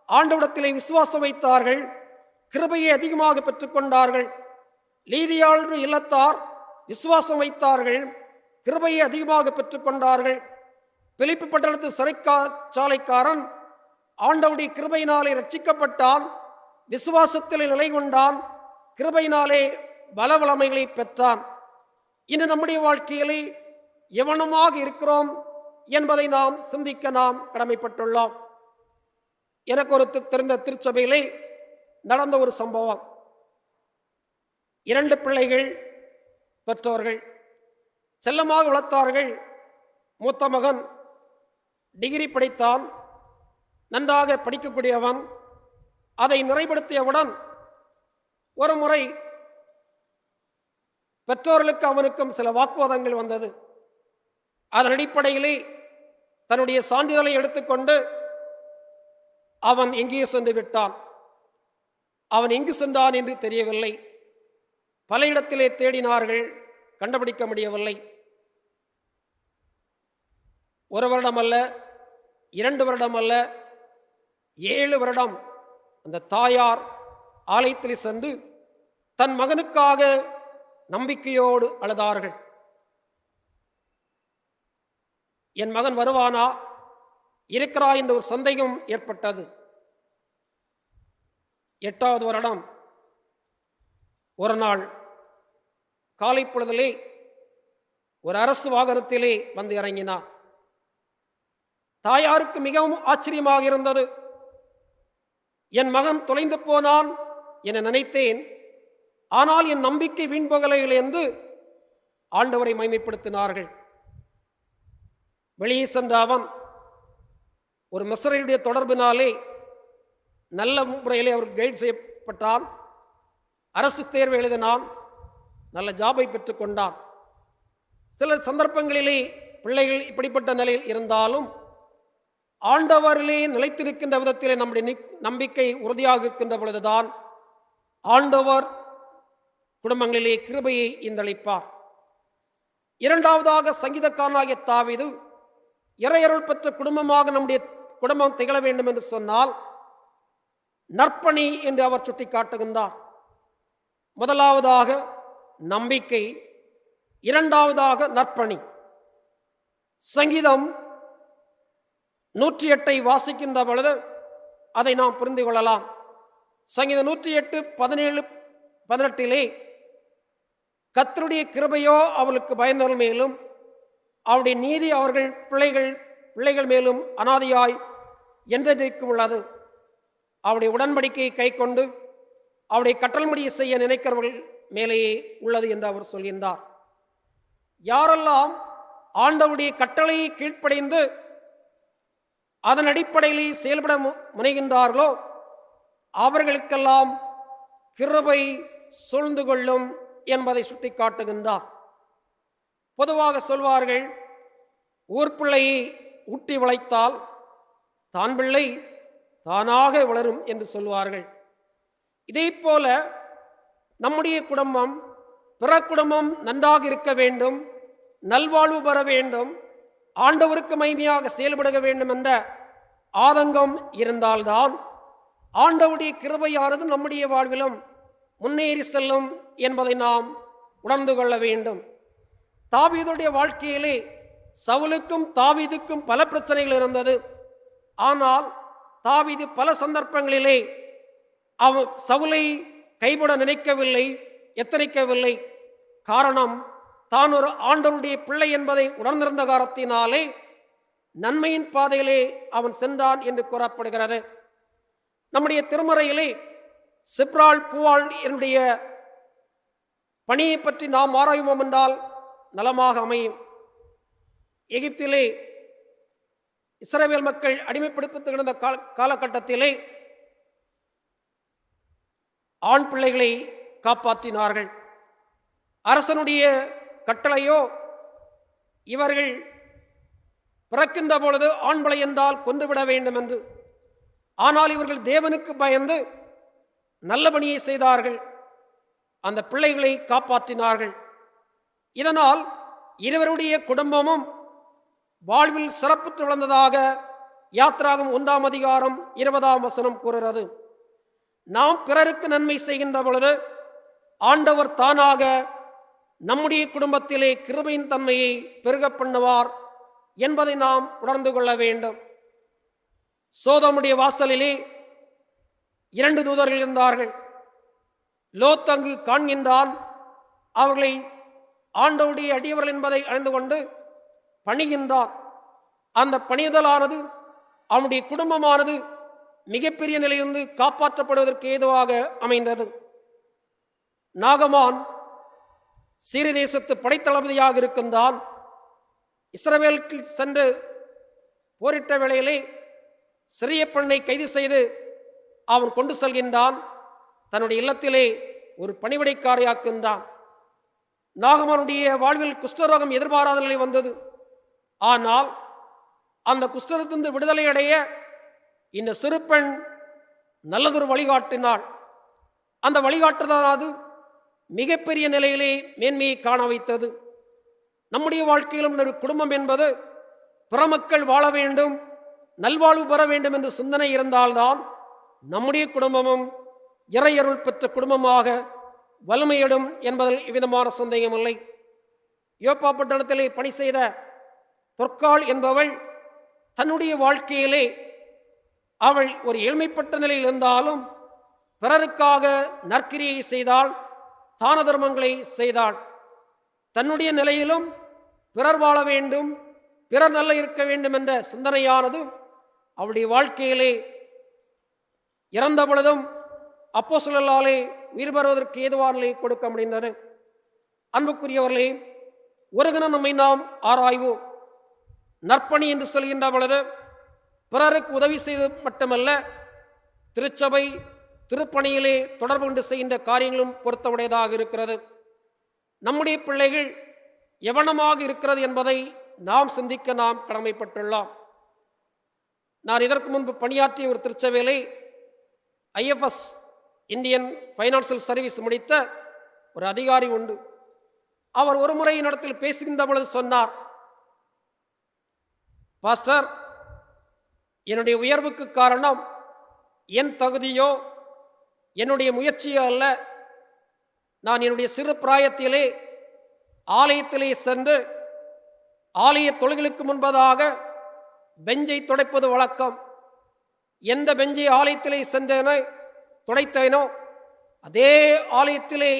ஆண்டவரிடத்திலே விசுவாசம் வைத்தார்கள், கிருபையை அதிகமாக பெற்றுக்கொண்டார்கள். லீதியாள் இல்லத்தார் விசுவாசம் வைத்தார்கள், கிருபையை அதிகமாக பெற்றுக்கொண்டார்கள். பிலிப்பி பட்டணத்து சிறைச்சாலைக்காரன் ஆண்டவருடைய கிருபையினாலே ரட்சிக்கப்பட்டான், விசுவாசத்தில் நிலை கொண்டான், கிருபையினாலே பலவளமைகளை பெற்றான். இன்று நம்முடைய வாழ்க்கையிலே எவனமாக இருக்கிறோம் என்பதை நாம் சிந்திக்க நாம் கடமைப்பட்டுள்ளோம். எனக்கு ஒரு தெரிந்த திருச்சபையிலே நடந்த ஒரு சம்பவம். 2 பிள்ளைகள் பெற்றோர்கள் செல்லமாக வளர்த்தார்கள். மூத்த மகன் டிகிரி படித்தான், நன்றாக படிக்கக்கூடியவன். அதை நிறைப்படுத்தியவுடன் ஒரு முறை பெற்றோர்களுக்கு அவனுக்கும் சில வாக்குவாதங்கள் வந்தது. அதன் அடிப்படையிலே தன்னுடைய சான்றிதழை எடுத்துக்கொண்டு அவன் எங்கே சென்று விட்டான். அவன் எங்கு சென்றான் என்று தெரியவில்லை. பல இடத்திலே தேடினார்கள், கண்டுபிடிக்க முடியவில்லை. 1 வருடம் அல்ல, 2 வருடம் அல்ல, 7 வருடம் அந்த தாயார் ஆலயத்தில் சென்று தன் மகனுக்காக நம்பிக்கையோடு அழுதார்கள். என் மகன் வருவானா இருக்கிறா என்ற ஒரு சந்தேகம் ஏற்பட்டது. 8வது வருடம் ஒரு நாள் காலை பொழுதிலே ஒரு அரசு வாகனத்திலே வந்து இறங்கினார். தாயாருக்கு மிகவும் ஆச்சரியமாக இருந்தது. என் மகன் தொலைந்து போனான் என நினைத்தேன், ஆனால் என் நம்பிக்கை வீண் போகவில்லை என்று ஆண்டவரை மகிமைப்படுத்தினார்கள். வெளியே சென்ற அவன் ஒரு மிஸ்ரருடைய தொடர்பினாலே நல்ல முறையிலே அவர் கைட் செய்யப்பட்டான். அரசு தேர்வு எழுதினான், நல்ல ஜாபை பெற்றுக்கொண்டான். சில சந்தர்ப்பங்களிலே பிள்ளைகள் இப்படிப்பட்ட நிலையில் இருந்தாலும் ஆண்டவரிலே நிலைத்திருக்கின்ற விதத்திலே நம்முடைய நம்பிக்கை உறுதியாக இருக்கின்ற பொழுதுதான் ஆண்டவர் குடும்பங்களிலே கிருபையை இந்தளிப்பார். இரண்டாவதாக சங்கீதக்காரனாகிய தாவீது இறையருள் பெற்ற குடும்பமாக நம்முடைய குடும்பம் திகழ வேண்டும் என்று சொன்னால் நற்பணி என்று அவர் சுட்டிக்காட்டுகின்றார். முதலாவதாக நம்பிக்கை, இரண்டாவதாக நற்பணி. சங்கீதம் 108 வாசிக்கின்ற பொழுது அதை நாம் புரிந்து கொள்ளலாம். சங்கீதம் 108 17-18 கர்த்தருடைய கிருபையோ அவளுக்கு பயந்தவர்கள் மேலும் அவருடைய நீதி அவர்கள் பிள்ளைகள் மேலும் அனாதியாய் என்றென்றைக்கும் உள்ளது. அவருடைய உடன்படிக்கையை கை கொண்டு அவருடைய கட்டளைப்படி செய்ய நினைக்கிறவர்கள் மேலேயே உள்ளது என்று அவர் சொல்கின்றார். யாரெல்லாம் ஆண்டவருடைய கட்டளையை கீழ்ப்படைந்து அதன் அடிப்படையிலே செயல்பட முனைகின்றார்களோ அவர்களுக்கெல்லாம் கிருபை சூழ்ந்து கொள்ளும் என்பதை சுட்டிக்காட்டுகின்றார். பொதுவாக சொல்வார்கள், ஊர் பிள்ளையை ஊட்டி வளைத்தால் தான் பிள்ளை தானாக வளரும் என்று சொல்வார்கள். இதே போல நம்முடைய குடும்பம் பிற குடும்பம் நன்றாக இருக்க வேண்டும், நல்வாழ்வு பெற வேண்டும், ஆண்டவருக்கு மகிமையாக செயல்பட வேண்டும் என்ற ஆதங்கம் இருந்தால்தான் ஆண்டவருடைய கிருபையானது நம்முடைய வாழ்விலும் முன்னேறி செல்லும் என்பதை நாம் உணர்ந்து கொள்ள வேண்டும். தாவீதுடைய வாழ்க்கையிலே சவுலுக்கும் தாவீதுக்கும் பல பிரச்சனைகள் இருந்தது. ஆனால் தாவீது பல சந்தர்ப்பங்களிலே அவன் சவுலை கைவிட நினைக்கவில்லை, எத்தனிக்கவில்லை. காரணம், தான் ஒரு ஆண்டவருடைய பிள்ளை என்பதை உணர்ந்திருந்த காரணத்தினாலே நன்மையின் பாதையிலே அவன் சென்றான் என்று கூறப்படுகிறது. நம்முடைய திருமறையிலே சிப்ரால் பூவாள் என்னுடைய பணியை பற்றி நாம் ஆராய்வோம் என்றால் நலமாக அமையும். எகிப்திலே இஸ்ரவேல் மக்கள் அடிமைப்படுத்தி கிடந்த காலகட்டத்திலே ஆண் பிள்ளைகளை காப்பாற்றினார்கள். அரசனுடைய கட்டளையோ இவர்கள் பிறக்கின்ற பொழுது ஆண் பிள்ளை என்றால் கொன்றுவிட வேண்டும் என்று. ஆனால் இவர்கள் தேவனுக்கு பயந்து நல்ல பணியை செய்தார்கள், அந்த பிள்ளைகளை காப்பாற்றினார்கள். இதனால் இருவருடைய குடும்பமும் வாழ்வில் சிறப்புற்று வளர்ந்ததாக யாத்ராகம் 1:20 கூறுகிறது. நாம் பிறருக்கு நன்மை செய்கின்ற பொழுது ஆண்டவர் தானாக நம்முடைய குடும்பத்திலே கிருபையின் தன்மையை பெருக பண்ணுவார் என்பதை நாம் உணர்ந்து கொள்ள வேண்டும். சோதோமுடைய வாசலிலே 2 தூதர்கள் இருந்தார்கள். லோத் அங்கு காண்கின்றான். அவர்களை ஆண்டவருடைய அடியவர்கள் என்பதை அறிந்து கொண்டு பணிகின்றான். அந்த பணிதலானது அவனுடைய குடும்பமானது மிகப்பெரிய நிலையிலிருந்து காப்பாற்றப்படுவதற்கு ஏதுவாக அமைந்தது. நாகமான் சீரிய தேசத்து படைத்தளபதியாக இருக்கின்றான். இஸ்ரவேலுக்கு சென்று போரிட்ட வேளையிலே சிறிய பெண்ணை கைது செய்து அவன் கொண்டு செல்கின்றான். தன்னுடைய இல்லத்திலே ஒரு பணிவிடைக்காரையாக்கின்றான். நாகமானுடைய வாழ்வில் குஷ்டரோகம் எதிர்பாராத நிலை வந்தது. ஆனால் அந்த குஷ்டரோகத்திலிருந்து விடுதலை அடைய இந்த சிறு பெண் நல்லதொரு வழிகாட்டினாள். அந்த வழிகாட்டுதலானது மிகப்பெரிய நிலையிலே மேன்மையை காண வைத்தது. நம்முடைய வாழ்க்கையிலும் ஒரு குடும்பம் என்பது பிற மக்கள் வாழ வேண்டும், நல்வாழ்வு பெற வேண்டும் என்ற சிந்தனை இருந்தால்தான் நம்முடைய குடும்பமும் இறையருள் பெற்ற குடும்பமாக வலிமையிடும் என்பதில் எவ்விதமான சந்தேகமில்லை. யோப்பா பட்டணத்திலே பணி செய்த தொற்காள் என்பவள் தன்னுடைய வாழ்க்கையிலே அவள் ஒரு ஏழ்மைப்பட்ட நிலையில் இருந்தாலும் பிறருக்காக நற்கிரியை செய்தால் தான தர்மங்களை செய்தாள். தன்னுடைய நிலையிலும் பிறர் வாழ வேண்டும், பிறர் நல்ல இருக்க வேண்டும் என்ற சிந்தனையானது அவளுடைய வாழ்க்கையிலே இறந்த பொழுதும் அப்போஸ்தலர்களாலே உயிர் பெறுவதற்கு ஏதுவான நிலையை கொடுக்க முடிந்தது. அன்புக்குரியவர்களே, ஒரு தினம் நம்மை நாம் ஆராய்வோம். நற்பணி என்று சொல்கின்ற பொழுது பிறருக்கு உதவி செய்து மட்டுமல்ல, திருச்சபை திருப்பணியிலே தொடர்பு கொண்டு செய்கின்ற காரியங்களும் பொருத்தமுடையதாக இருக்கிறது. நம்முடைய பிள்ளைகள் எவனமாக இருக்கிறது என்பதை நாம் சிந்திக்க நாம் கடமைப்பட்டுள்ளோம். நான் இதற்கு முன்பு பணியாற்றிய ஒரு திருச்சபையிலே IFS இந்தியன் ஃபைனான்சியல் சர்வீஸ் முடித்த ஒரு அதிகாரி உண்டு. அவர் ஒரு முறை இடத்தில் பேசுகின்ற பொழுது சொன்னார், பாஸ்டர், என்னுடைய உயர்வுக்கு காரணம் என் தகுதியோ என்னுடைய முயற்சியோ அல்ல. நான் என்னுடைய சிறு பிராயத்திலே ஆலயத்திலே சென்று ஆலய தொழுகைகளுக்கு முன்பதாக பெஞ்சை துடைப்பது வழக்கம். எந்த பெஞ்சை ஆலயத்திலே சென்றேனோ துடைத்தேனோ அதே ஆலயத்திலே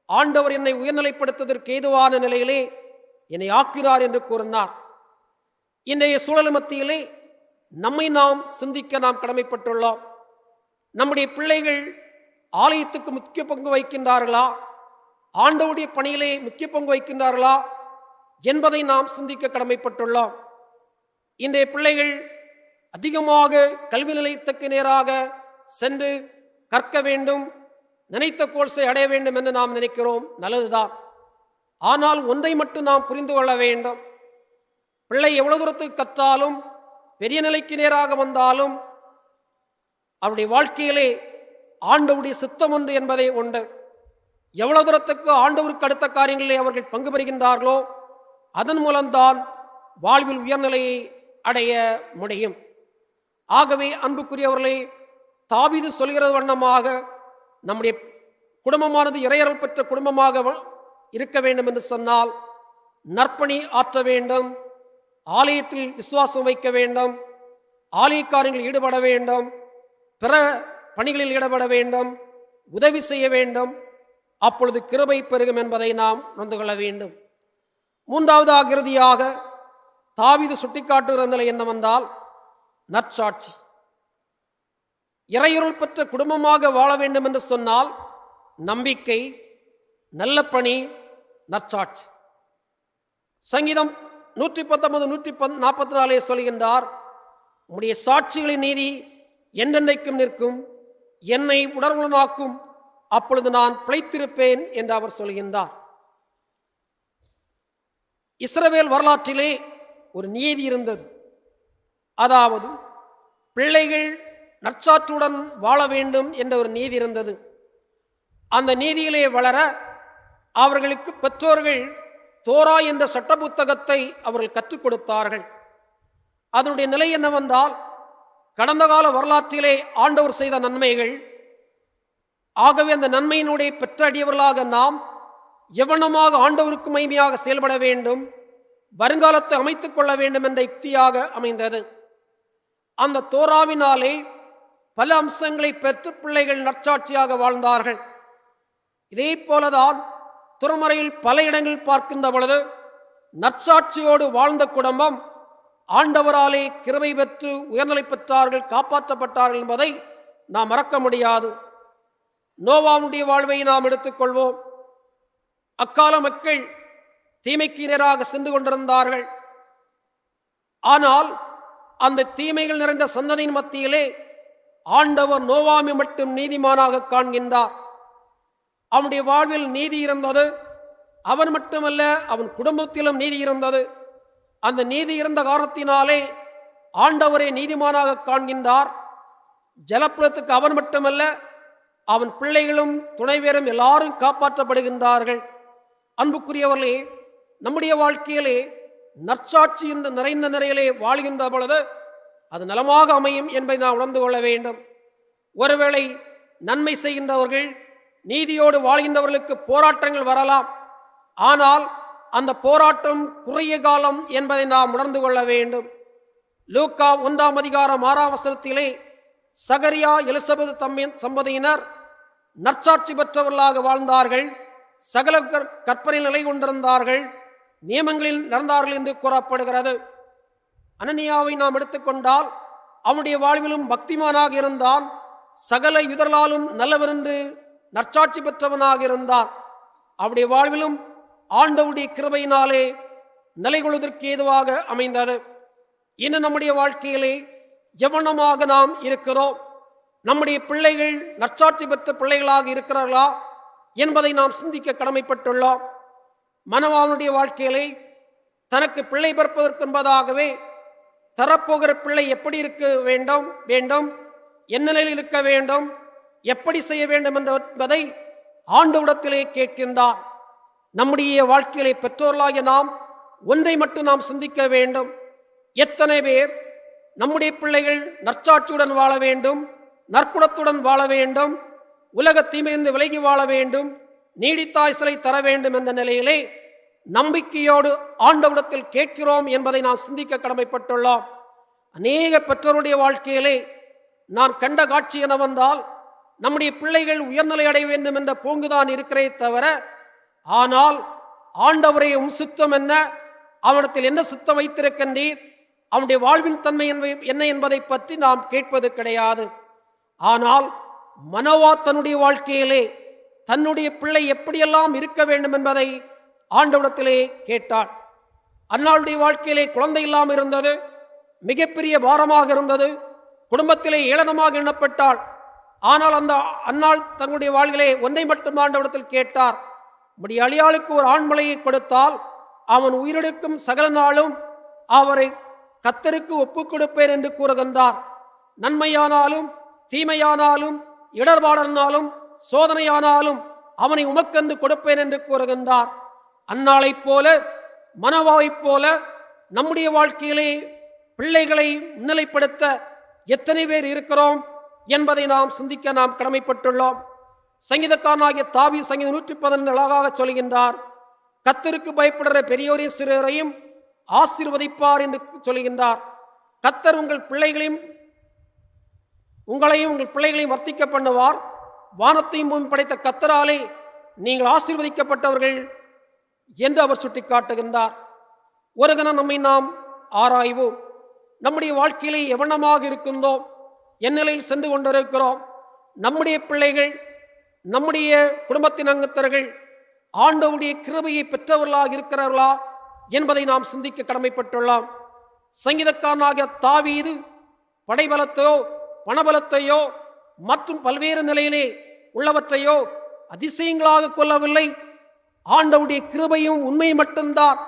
ஆண்டவர் என்னை உயர்நிலைப்படுத்துவதற்கு ஏதுவான நிலையிலே என்னை ஆக்கினார் என்று கூறினார். இன்றைய சூழல் மத்தியிலே நம்மை நாம் சிந்திக்க நாம் கடமைப்பட்டுள்ளோம். நம்முடைய பிள்ளைகள் ஆலயத்துக்கு முக்கிய பங்கு வகிக்கின்றார்களா, ஆண்டவருடைய பணியிலே முக்கிய பங்கு வகிக்கின்றார்களா என்பதை நாம் சிந்திக்க கடமைப்பட்டுள்ளோம். இன்றைய பிள்ளைகள் அதிகமாக கல்வி நிலையத்துக்கு நேராக சென்று கற்க வேண்டும், நினைத்த கோல்ஸை அடைய வேண்டும் என்று நாம் நினைக்கிறோம். நல்லதுதான். ஆனால் ஒன்றை மட்டும் நாம் புரிந்து கொள்ள வேண்டும். பிள்ளை எவ்வளவு தூரத்துக்கு கற்றாலும் பெரிய நிலைக்கு நேராக வந்தாலும் அவருடைய வாழ்க்கையிலே ஆண்டவருடைய சித்தம் ஒன்று என்பதே உண்டு. எவ்வளவு தூரத்துக்கு ஆண்டவருக்கு அடுத்த காரியங்களிலே அவர்கள் பங்கு பெறுகின்றார்களோ அதன் மூலம்தான் வாழ்வில் உயர்நிலையை அடைய முடியும். ஆகவே அன்புக்குரியவர்களே, தாவீது சொல்கிறது வண்ணமாக நம்முடைய குடும்பமானது இறையறல் பெற்ற குடும்பமாக இருக்க வேண்டும் என்று சொன்னால் நற்பணி ஆற்ற வேண்டும், ஆலயத்தில் விசுவாசம் வைக்க வேண்டும், ஆலய காரியங்களில் ஈடுபட வேண்டும், பிற பணிகளில் ஈடுபட வேண்டும், உதவி செய்ய வேண்டும். அப்பொழுது கிருபை பெருகும் என்பதை நாம் உணர்ந்து கொள்ள வேண்டும். மூன்றாவதாக இறுதியாக தாவீது சுட்டிக்காட்டுகிற நிலை என்னவென்றால் நற்சாட்சி. இறையருள் பெற்ற குடும்பமாக வாழ வேண்டும் என்று சொன்னால் நம்பிக்கை, நல்ல பணி, நற்சாட்சி. சங்கீதம் 119 144 சொல்கின்றார், உம்முடைய சாட்சிகளின் நீதி என்றென்றைக்கும் நிற்கும், என்னை உணர்வுலனாக்கும், அப்பொழுது நான் பிழைத்திருப்பேன் என்று அவர் சொல்கின்றார். இஸ்ரவேல் வரலாற்றிலே ஒரு நீதி இருந்தது. அதாவது பிள்ளைகள் நற்சாற்றுடன் வாழ வேண்டும் என்ற ஒரு நீதி இருந்தது. அந்த நீதியிலே வளர அவர்களுக்கு பெற்றோர்கள் தோரா என்ற சட்ட புத்தகத்தை அவர்கள் கற்றுக் கொடுத்தார்கள். அதனுடைய நிலை என்னவென்றால், கடந்த கால வரலாற்றிலே ஆண்டவர் செய்த நன்மைகள், ஆகவே அந்த நன்மையினுடைய பெற்ற அடியவர்களாக நாம் எவனமாக ஆண்டவருக்கு மகிமையாக செயல்பட வேண்டும், வருங்காலத்தை அமைத்துக் கொள்ள வேண்டும் என்ற யுக்தியாக அமைந்தது. அந்த தோராவினாலே பல அம்சங்களை பெற்று பிள்ளைகள் நற்சாட்சியாக வாழ்ந்தார்கள். இதே போலதான் திருமறையில் பல இடங்கள் பார்க்கின்ற பொழுது நற்சாட்சியோடு வாழ்ந்த குடும்பம் ஆண்டவராலே கிருபை பெற்று உயர்நிலை பெற்றார்கள், காப்பாற்றப்பட்டார்கள் என்பதை நாம் மறக்க முடியாது. நோவாவுடைய வாழ்வை நாம் எடுத்துக்கொள்வோம். அக்கால மக்கள் தீமைக்கு நேராக சென்று கொண்டிருந்தார்கள். ஆனால் அந்த தீமைகள் நிறைந்த சந்ததியின் மத்தியிலே ஆண்டவர் நோவாமை மட்டும் நீதிமானாக காண்கின்றார். அவனுடைய வாழ்வில் நீதி இருந்தது. அவன் மட்டுமல்ல, அவன் குடும்பத்திலும் நீதி இருந்தது. அந்த நீதி இருந்த காரணத்தினாலே ஆண்டவரை நீதிமானாக காண்கின்றார். ஜலப்புலத்துக்கு அவன் மட்டுமல்ல, அவன் பிள்ளைகளும் துணைவேரும் எல்லாரும் காப்பாற்றப்படுகின்றார்கள். அன்புக்குரியவர்களே, நம்முடைய வாழ்க்கையிலே நற்சாட்சி இந்த நிறைந்த நிலையிலே வாழ்கின்ற பொழுது அது நலமாக அமையும் என்பதை நாம் உணர்ந்து கொள்ள வேண்டும். ஒருவேளை நன்மை செய்கின்றவர்கள், நீதியோடு வாழ்கின்றவர்களுக்கு போராட்டங்கள் வரலாம். ஆனால் அந்த போராட்டம் குறுகிய காலம் என்பதை நாம் உணர்ந்து கொள்ள வேண்டும். லூக்கா 1 அதிகாரம் 6 சகரியா எலிசபெத் தம்பதியினர் நற்சாட்சி பெற்றவர்களாக வாழ்ந்தார்கள், சகல கற்பனையில் நிலை கொண்டிருந்தார்கள், நியமங்களில் நடந்தார்கள் என்று கூறப்படுகிறது. அனனியாவை நாம் எடுத்துக்கொண்டால் அவனுடைய வாழ்விலும் பக்திமானாக இருந்தான், சகல யுதர்களாலும் நல்லவர் என்று நற்சாட்சி பெற்றவனாக இருந்தான். அவருடைய வாழ்விலும் ஆண்டவருடைய கிருபையினாலே நிலை கொள்வதற்கு ஏதுவாக அமைந்தது. இன்னும் நம்முடைய வாழ்க்கையிலே எவனமாக நாம் இருக்கிறோம், நம்முடைய பிள்ளைகள் நற்சாட்சி பெற்ற பிள்ளைகளாக இருக்கிறார்களா என்பதை நாம் சிந்திக்க கடமைப்பட்டுள்ளோம். மனவாளனுடைய வாழ்க்கையிலே தனக்கு பிள்ளை பிறப்பதற்கு என்பதாகவே தரப்போகிற பிள்ளை எப்படி இருக்க வேண்டும், என்ன நிலையில் இருக்க வேண்டும், எப்படி செய்ய வேண்டும் என்பதை ஆண்டவரிடத்திலே கேட்கின்றார். நம்முடைய வாழ்க்கையிலே பெற்றோர்களாகிய நாம் ஒன்றை மட்டும் நாம் சிந்திக்க வேண்டும். எத்தனை பேர் நம்முடைய பிள்ளைகள் நற்சாட்சியுடன் வாழ வேண்டும், நற்குணத்துடன் வாழ வேண்டும், உலக தீமையிலிருந்து விலகி வாழ வேண்டும், நீடித்தாய்சலை தர வேண்டும் என்ற நிலையிலே நம்பிக்கையோடு ஆண்டவரிடத்தில் கேட்கிறோம் என்பதை நாம் சிந்திக்க கடமைப்பட்டுள்ளோம். அநேக பெற்றோருடைய வாழ்க்கையிலே நான் கண்ட காட்சி என்னவென்றால், நம்முடைய பிள்ளைகள் உயர்நிலை அடைய வேண்டும் என்ற போங்குதான் இருக்கிறே தவிர, ஆனால் ஆண்டவரை சித்தம் என்ன, அவனிடத்தில் என்ன சித்தம் வைத்திருக்கின்றீர், அவனுடைய வாழ்வின் தன்மை என்ன என்பதை பற்றி நாம் கேட்பது கிடையாது. ஆனால் மனோவா தன்னுடைய வாழ்க்கையிலே தன்னுடைய பிள்ளை எப்படியெல்லாம் இருக்க வேண்டும் என்பதை ஆண்டவரிடத்திலே கேட்டாள். அன்னாளுடைய வாழ்க்கையிலே குழந்தை இல்லாமல் இருந்தது, மிகப்பெரிய பாரமாக இருந்தது, குடும்பத்திலே ஏளனமாக எண்ணப்பட்டாள். ஆனால் அந்த அன்னாள் தன்னுடைய வாழ்விலே ஒன்றை மட்டும் ஆண்டவரிடத்தில் கேட்டார், நம்முடைய அழியாளுக்கு ஒரு ஆண்மலையை கொடுத்தால் அவன் உயிரெடுக்கும் சகல நாளும் அவரை கர்த்தருக்கு ஒப்புக் கொடுப்பேன் என்று கூறுகின்றார். நன்மையானாலும் தீமையானாலும் இடர்பாடனாலும் சோதனையானாலும் அவனை உமக்கென்று கொடுப்பேன் என்று கூறுகின்றார். அன்னாளைப் போல மனவாவைப் போல நம்முடைய வாழ்க்கையிலே பிள்ளைகளை முன்னிலைப்படுத்த எத்தனை பேர் இருக்கிறோம் என்பதை நாம் சிந்திக்க நாம் கடமைப்பட்டுள்ளோம். சங்கீதக்காரனாகிய தாவீது சங்கீதம் 115 அழகாக சொல்கின்றார், கர்த்தருக்கு பயப்படுகிற பெரியோரையும் சிறியோரையும் ஆசீர்வதிப்பார் என்று சொல்கின்றார். கர்த்தர் உங்களையும் உங்கள் பிள்ளைகளையும் வர்த்திக்க பண்ணுவார். வானத்தையும் பூமி படைத்த கர்த்தராலே நீங்கள் ஆசீர்வதிக்கப்பட்டவர்கள் என்று அவர் சுட்டி காட்டுகின்றார். ஒரு கணம் நம்மை நாம் ஆராய்வோம். நம்முடைய வாழ்க்கையிலே எவனமாக இருக்கின்றோம், என் நிலையில் சென்று கொண்டிருக்கிறோம். நம்முடைய பிள்ளைகள், நம்முடைய குடும்பத்தின் அங்கத்தர்கள் ஆண்டவருடைய கிருபையை பெற்றவர்களாக இருக்கிறார்களா என்பதை நாம் சிந்திக்க கடமைப்பட்டுள்ளோம். சங்கீதக்காரனாகிய தாவீது படைபலத்தையோ பணபலத்தையோ மற்றும் பல்வேறு நிலையிலே உள்ளவற்றையோ அதிசயங்களாக கொள்ளவில்லை. ஆண்டவருடைய கிருபையும் உண்மை மட்டும்தான்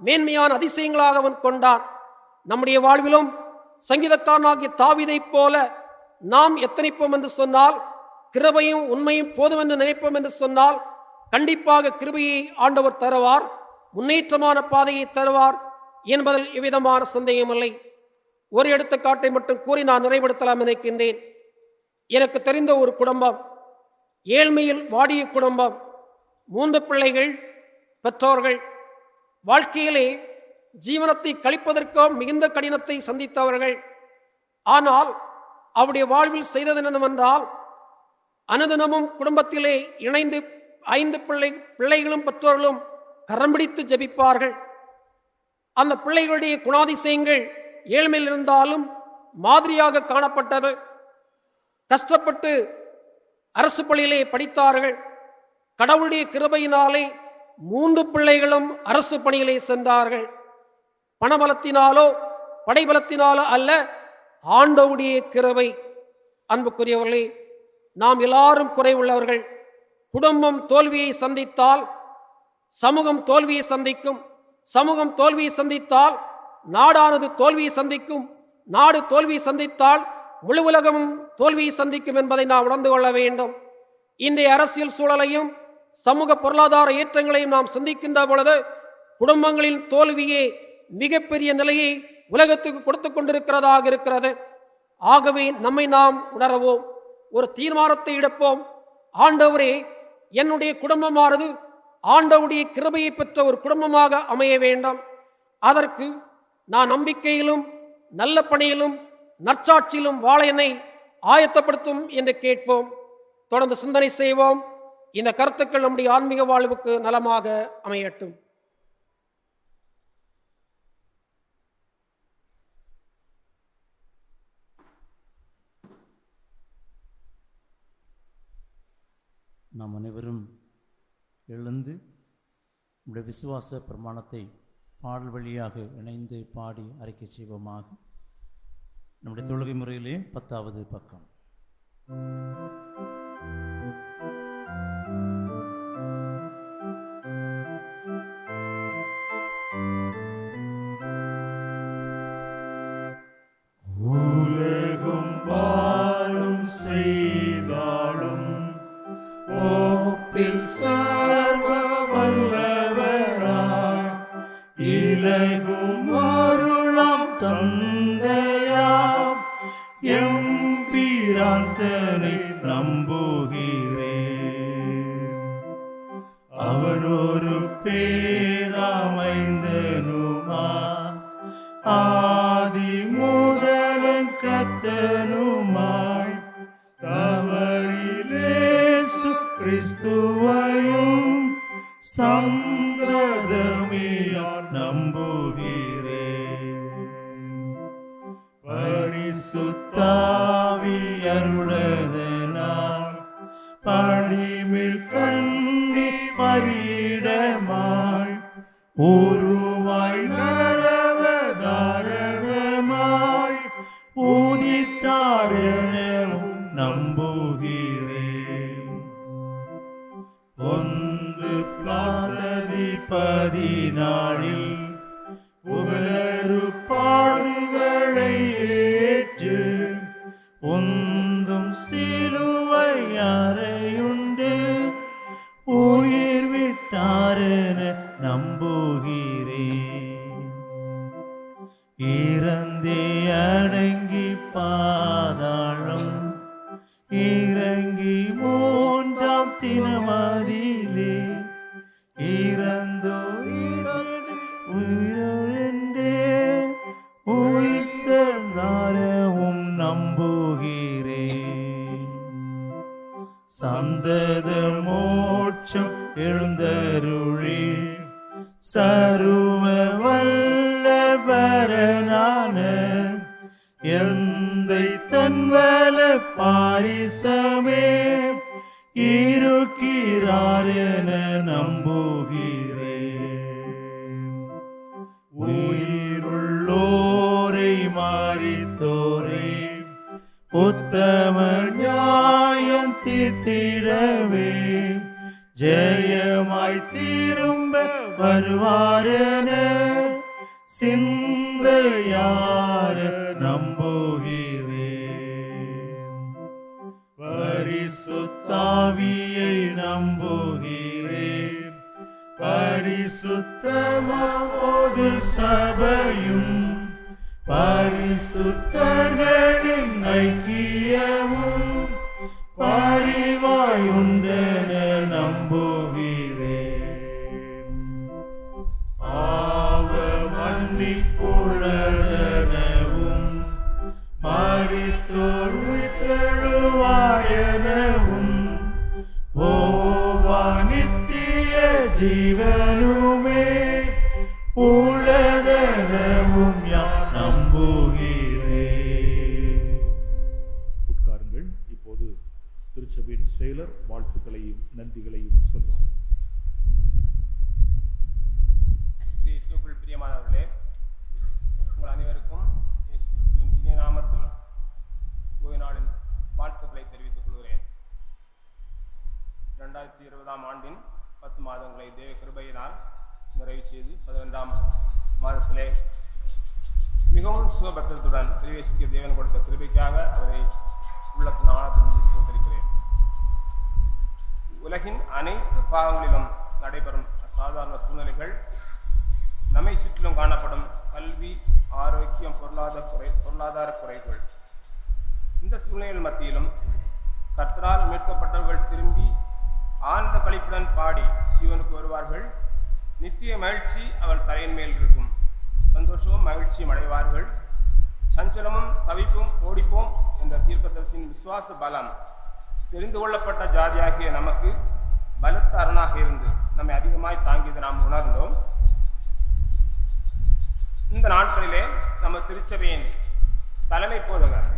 மேன்மையான அதிசயங்களாக அவன் கொண்டான். நம்முடைய வாழ்விலும் சங்கீதக்காரனாகிய தாவீதைப் போல நாம் எத்தனைப்போம் என்று சொன்னால், கிருபையும் உண்மையும் போதும் என்று நினைப்போம் என்று சொன்னால், கண்டிப்பாக கிருபையை ஆண்டவர் தருவார், முன்னேற்றமான பாதையை தருவார் என்பதில் எவ்விதமான சந்தேகமில்லை. ஒரு எடுத்துக்காட்டை மட்டும் கூறி நான் நிறைவேற்றலாம் நினைக்கின்றேன். எனக்கு தெரிந்த ஒரு குடும்பம், ஏழ்மையில் வாடிய குடும்பம், 3 பிள்ளைகள், பெற்றோர்கள், வாழ்க்கையிலே ஜீவனத்தை கழிப்பதற்கோ மிகுந்த கடினத்தை சந்தித்தவர்கள். ஆனால் அவருடைய வாழ்வில் செய்தது என்னவென்றால், அனுதினமும் குடும்பத்திலே இணைந்து 5 பிள்ளைகளும் பெற்றோர்களும் கரம் பிடித்து ஜெபிப்பார்கள். அந்த பிள்ளைகளுடைய குணாதிசயங்கள் ஏழ்மையில் இருந்தாலும் மாதிரியாக காணப்பட்டது. கஷ்டப்பட்டு அரசு பள்ளியிலே படித்தார்கள். கடவுளுடைய கிருபையினாலே 3 பிள்ளைகளும் அரசு பணியிலே சென்றார்கள். பணபலத்தினாலோ படைபலத்தினாலோ அல்ல, ஆண்டவருடைய கிருபை. அன்புக்குரியவர்களே, நாம் எல்லாரும் குறைவுள்ளவர்கள். குடும்பம் தோல்வியை சந்தித்தால் சமூகம் தோல்வியை சந்திக்கும், சமூகம் தோல்வியை சந்தித்தால் நாடானது தோல்வியை சந்திக்கும், நாடு தோல்வியை சந்தித்தால் முழு உலகமும் தோல்வியை சந்திக்கும் என்பதை நாம் உணர்ந்து கொள்ள வேண்டும். இன்றைய அரசியல் சூழலையும் சமூக பொருளாதார ஏற்றங்களையும் நாம் சந்திக்கின்ற பொழுது குடும்பங்களின் தோல்வியே மிகப்பெரிய நிலையை உலகத்துக்கு கொடுத்து கொண்டிருக்கிறதாக இருக்கிறது. ஆகவே நம்மை நாம் உணரவோம், ஒரு தீர்மானத்தை எடுப்போம். ஆண்டவரே, என்னுடைய குடும்பமானது ஆண்டவருடைய கிருபையை பெற்ற ஒரு குடும்பமாக அமைய வேண்டும். அதற்கு நான் நம்பிக்கையிலும் நல்ல பணியிலும் நற்சாட்சியிலும் வாழ என்னை ஆயத்தப்படுத்தும் என்று கேட்போம். தொடர்ந்து சிந்தனை செய்வோம். இந்த கருத்துக்கள் நம்முடைய ஆன்மீக வாழ்வுக்கு நலமாக அமையட்டும். நாம் அனைவரும் எழுந்து நம்முடைய விசுவாச பிரமாணத்தை பாடல் வழியாக இணைந்து பாடி அறிக்கை செய்வோமாக. நம்முடைய தொழுகை முறையிலே 10வது பக்கம். உலகும் பாலும் செய்தாலும் ஒப்பில் சர்வ வல்லவராய் இலகும் அருளாம் தந்தையாம் எம்பிராந்தனை நம்புகிறேன். அவன் ஒரு பேராமைந்தனுமா ஆதி முதலன் கத்தனுமாய் தவறிலேசு கிறிஸ்துவையும் சந்ததமியான் நம்புகிறேன். பரிசுத்தாவி அருளதனால் படிமில் கண்ணி மறியிடமாய் உருவாய் நரவதாரதமாய் ஊதித்தாரெனவும் நம்புகிறேன். ஒன்று பிளாததி 14 புகழரு பாடுகளை ஏற்று உந்தும் சிலுவை அறையுண்டு உயிர் விட்டாரென நம்புகிறேன். இறந்தே அடங்கி பாதாளம் இறங்கி 3ஆம் தினமதிலே உயிரே உயிர்த்தெழுந்தாரவும் நம்புகிறேன். சந்தத மோட்சம் எழுந்தருளி சருவ வல்லவரனான எந்தை தன்வல பாரிசமே இருக்கிறார் என நம்புகிறேன். உயிருள்ளோரை மாறித்தோரே உத்தம நியாயம் தீர்த்திடவே ஜெயமாய் திரும்ப வருவாரென சிந்தையார நம்புகிறேன். பரிசுத்தாவியை நம்புகிறேன். பரிசுத்தமாவது சபையும் பரிசுத்தர்களின் ஐக்கியமும் பரிவாயுண்டென நம்புகிறேன். பாவ மன்னிப்புள்ளதெனவும் மரித்தோர் உயிர்த்தெழுவாரெனவும் ஓவா நித்திய ஜீவனுமே உள்ளதெனவும் யான் நம்புகிறேன். உட்காருங்கள். இப்போது திருச்சபையின் செயலர் வாழ்த்துக்களையும் நன்றிகளையும் சொல்வார். கிறிஸ்து இயேசுவுக்குள் பிரியமானவர்களே, உங்கள் அனைவருக்கும் இயேசு கிறிஸ்துவின் இனிய நாமத்தில் ஓய்வு நாளின் வாழ்த்துக்களை தெரிவித்துக் கொள்கிறேன். 2020ஆம் ஆண்டின் 10 மாதங்களை தேவ கிருபையினால் நிறைவு செய்து 11ஆம் மாதத்திலே மிகவும் சுகபத்திரத்துடன் பிரவேசிக்க தேவன் கொடுத்த கிருபைக்காக அவரை உள்ளத்தின் ஆழத்திலிருந்து ஸ்தோத்திரிக்கிறேன். உலகின் அனைத்து பாகங்களிலும் நடைபெறும் அசாதாரண சூழ்நிலைகள், நம்மை சுற்றிலும் காணப்படும் கல்வி, ஆரோக்கியம், பொருளாதார குறைகள், இந்த சூழ்நிலைகள் மத்தியிலும் கர்த்தரால் மீட்கப்பட்டவர்கள் திரும்பி ஆழ்ந்த களிப்புடன் பாடி சீயோனுக்கு வருவார்கள். நித்திய மகிழ்ச்சி அவள் தலையின் மேல் இருக்கும். சந்தோஷமும் மகிழ்ச்சியும் அடைவார்கள். சஞ்சலமும் தவிப்பும் ஓடிப்போம் என்ற தீர்க்கதரிசியின் விசுவாச பலம் தெரிந்து கொள்ளப்பட்ட ஜாதியாகிய நமக்கு பலத்த அரணாக இருந்து நம்மை அதிகமாய் தாங்கியதை நாம் உணர்ந்தோம். இந்த நாட்களிலே நம்ம திருச்சபையின் தலைமை போதகர்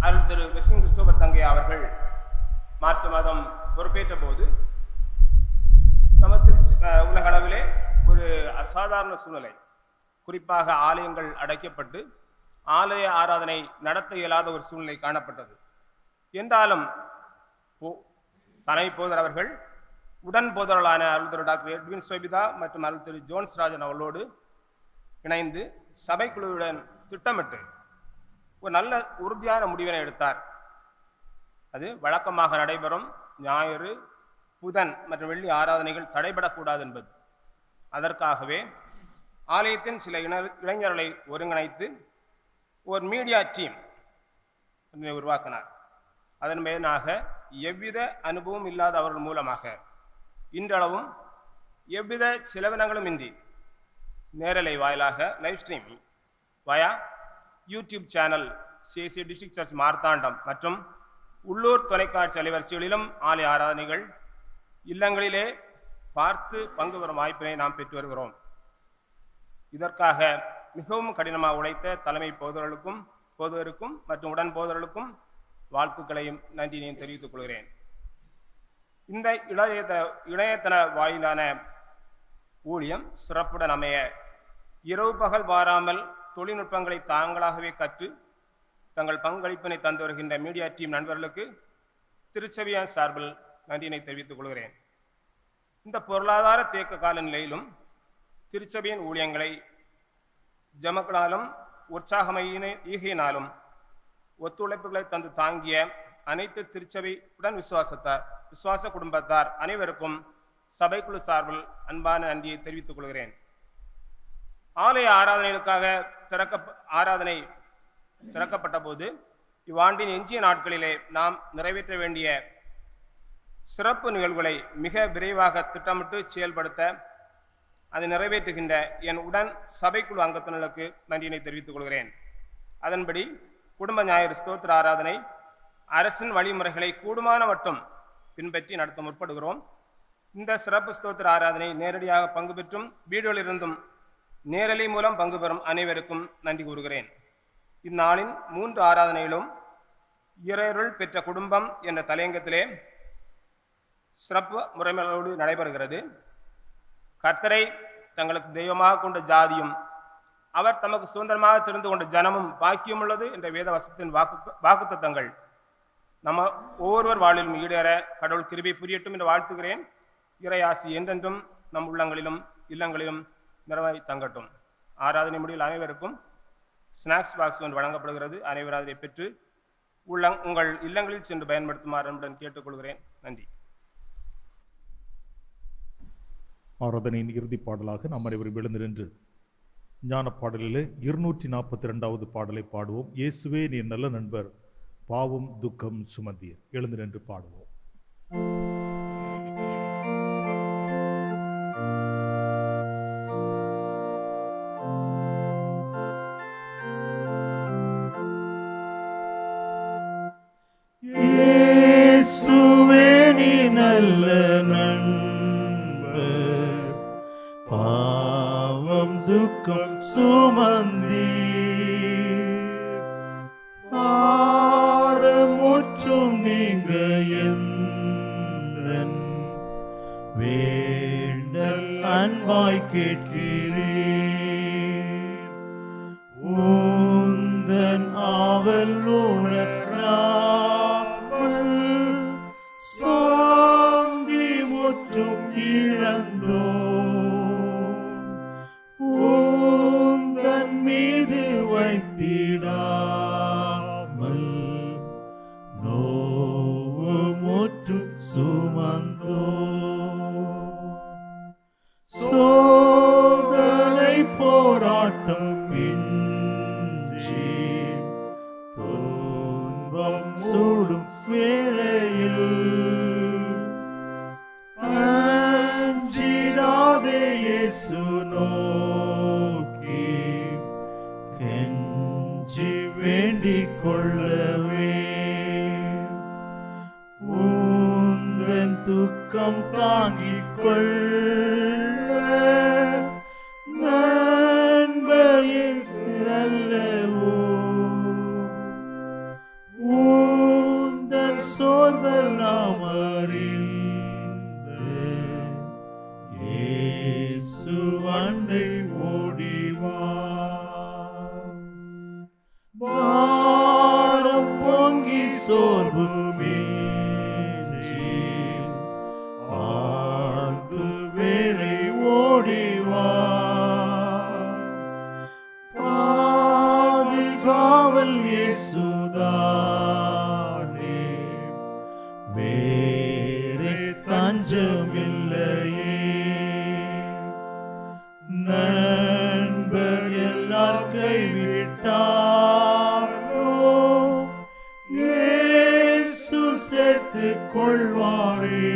அருள் திரு வெஸ்லின் கிறிஸ்டோபர் தங்கை அவர்கள் மார்ச் மாதம் பொறுப்பேற்ற போது நம்ம உலக அளவிலே ஒரு அசாதாரண சூழ்நிலை, குறிப்பாக ஆலயங்கள் அடைக்கப்பட்டு ஆலய ஆராதனை நடத்த இயலாத ஒரு சூழ்நிலை காணப்பட்டது. என்றாலும் தலைமை போதர் அவர்கள் உடன் போதர்களான அருள் திரு டாக்டர் எட்வின் சோபிதா மற்றும் அருள் திரு ஜோன்ஸ் ராஜன் அவர்களோடு இணைந்து சபைக்குழுவுடன் திட்டமிட்டு ஒரு நல்ல உறுதியான முடிவினை எடுத்தார். அது வழக்கமாக நடைபெறும் ஞாயிறு, புதன் மற்றும் வெள்ளி ஆராதனைகள் தடைபடக்கூடாது என்பது. அதற்காகவே ஆலயத்தின் சில இளைஞர்களை ஒருங்கிணைத்து ஒரு மீடியா டீம் உருவாக்கினார். அதன் மேலாக எவ்வித அனுபவம் இல்லாத அவர்கள் மூலமாக இன்றளவும் எவ்வித செலவினங்களும் இன்றி நேரலை வாயிலாக live streaming via YouTube channel CSC district church Marthandam மற்றும் உள்ளூர் தொலைக்காட்சி அலைவரிசைகளிலும் ஆலய ஆராதனைகள் இல்லங்களிலே பார்த்து பங்கு பெறும் வாய்ப்பினை நாம் பெற்று வருகிறோம். இதற்காக மிகவும் கடினமாக உழைத்த தலைமை போதகருக்கும் மற்றும் உடன் போதகர்களுக்கும் வாழ்த்துக்களையும் நன்றியையும் தெரிவித்துக் கொள்கிறேன். இந்த இணையதள வாயிலான ஊழியம் சிறப்புடன் அமைய இரவு பகல் வாராமல் தொழில்நுட்பங்களை தாங்களாகவே கற்று தங்கள் பங்களிப்பினை தந்து வருகின்ற மீடியா டீம் நண்பர்களுக்கு திருச்சபையார் சார்பில் நன்றியினை தெரிவித்துக் கொள்கிறேன். இந்த பொருளாதார தேக்க கால நிலையிலும் திருச்சபையின் ஊழியங்களை ஜமக்களாலும் ஈகையினாலும் ஒத்துழைப்புகளை தந்து தாங்கிய அனைத்து திருச்சபை உடன் விசுவாச குடும்பத்தார் அனைவருக்கும் சபைக்குழு சார்பில் அன்பான நன்றியை தெரிவித்துக் கொள்கிறேன். ஆலய ஆராதனைகளுக்காக ஆராதனை திறக்கப்பட்ட போது இவ்வாண்டின் எஞ்சிய நாட்களிலே நாம் நிறைவேற்ற வேண்டிய சிறப்பு நிகழ்வுகளை மிக விரைவாக திட்டமிட்டு செயல்படுத்த அதை நிறைவேற்றுகின்ற என் உடன் சபைக்குழு அங்கத்தினர்களுக்கு நன்றியினை தெரிவித்துக் கொள்கிறேன். அதன்படி குடும்ப ஞாயிறு ஸ்தோத்திர ஆராதனை அரசின் வழிமுறைகளை கூடுமான மட்டும் பின்பற்றி நடத்த முற்படுகிறோம். இந்த சிறப்பு ஸ்தோத்திர ஆராதனை நேரடியாக பங்கு பெற்றும் வீடுகளிலிருந்தும் நேரலை மூலம் பங்கு பெறும் அனைவருக்கும் நன்றி கூறுகிறேன். இந்நாளின் 3 ஆராதனைகளும் இறையருள் பெற்ற குடும்பம் என்ற தலையங்கத்திலே சிறப்பு முறைமைகளோடு நடைபெறுகிறது. கர்த்தரை தங்களுக்கு தெய்வமாக கொண்ட ஜாதியும் அவர் தமக்கு சுதந்திரமாக தெரிந்து கொண்ட ஜனமும் பாக்கியம் உள்ளது என்ற வேத வசத்தின் வாக்குத்தத்தங்கள் நம்ம ஒவ்வொருவர் வாழ்விலும் ஈடேற கடவுள் கிருபை புரியட்டும் என்று வாழ்த்துகிறேன். இறையாசி என்றென்றும் நம் உள்ளங்களிலும் இல்லங்களிலும் நிறைவாய் தங்கட்டும். ஆராதனை முடிவில் அனைவருக்கும் ஸ்நாக்ஸ் பாக்ஸ் ஒன்று வழங்கப்படுகிறது. அனைவரும் அதை பெற்று உங்கள் இல்லங்களில் சென்று பயன்படுத்துமாறு என்புடன் கேட்டுக்கொள்கிறேன். நன்றி. ஆராதனையின் இறுதிப் பாடலாக நாம் அனைவரும் எழுந்து நின்று ஞான பாடலில் 242வது பாடலை பாடுவோம். இயேசுவே நீ நல்ல நண்பர், பாவம் துக்கம் சுமந்தீர். எழுந்து நின்று பாடுவோம். இயேசுவே நீ நல்ல நண்பர், பாவம் துக்கம் சுமந்தீர், ஆரமுற்றும் நீங்க எந்தன் வேண்டல் அன்பாய் கேட்கிறீர், உந்தன் ஆவல் உணராமல் சாந்தி முற்றும் இழந்தோ, உந்தன் மீது வைத்திடாமல் நோவு முற்றும் சுமந்தோ, சோதனை போராட்டம் மிஞ்சி துன்பம் சூடும் வேளையில் அஞ்சிடாதே இயேசு நோக்கி கெஞ்சி வேண்டிக் கொள்ளவே, துன்பம் தாங்கிக் கொள்ள நண்பர் அல்லவோ உந்தன் சோர்வெல்லாம் அறிந்து இயேசு அண்டை ஓடிவா பாரம் பொங்கி சோர்வு மிஞ்சி ஆழ்ந்து வேலை ஓடிவா பாதுகாவல் இயேசுதானே வேறே தஞ்சமில்லையே நண்பர் எல்லார் கைவிட்டாலோ இயேசு சேர்த்துக் கொள்வாரே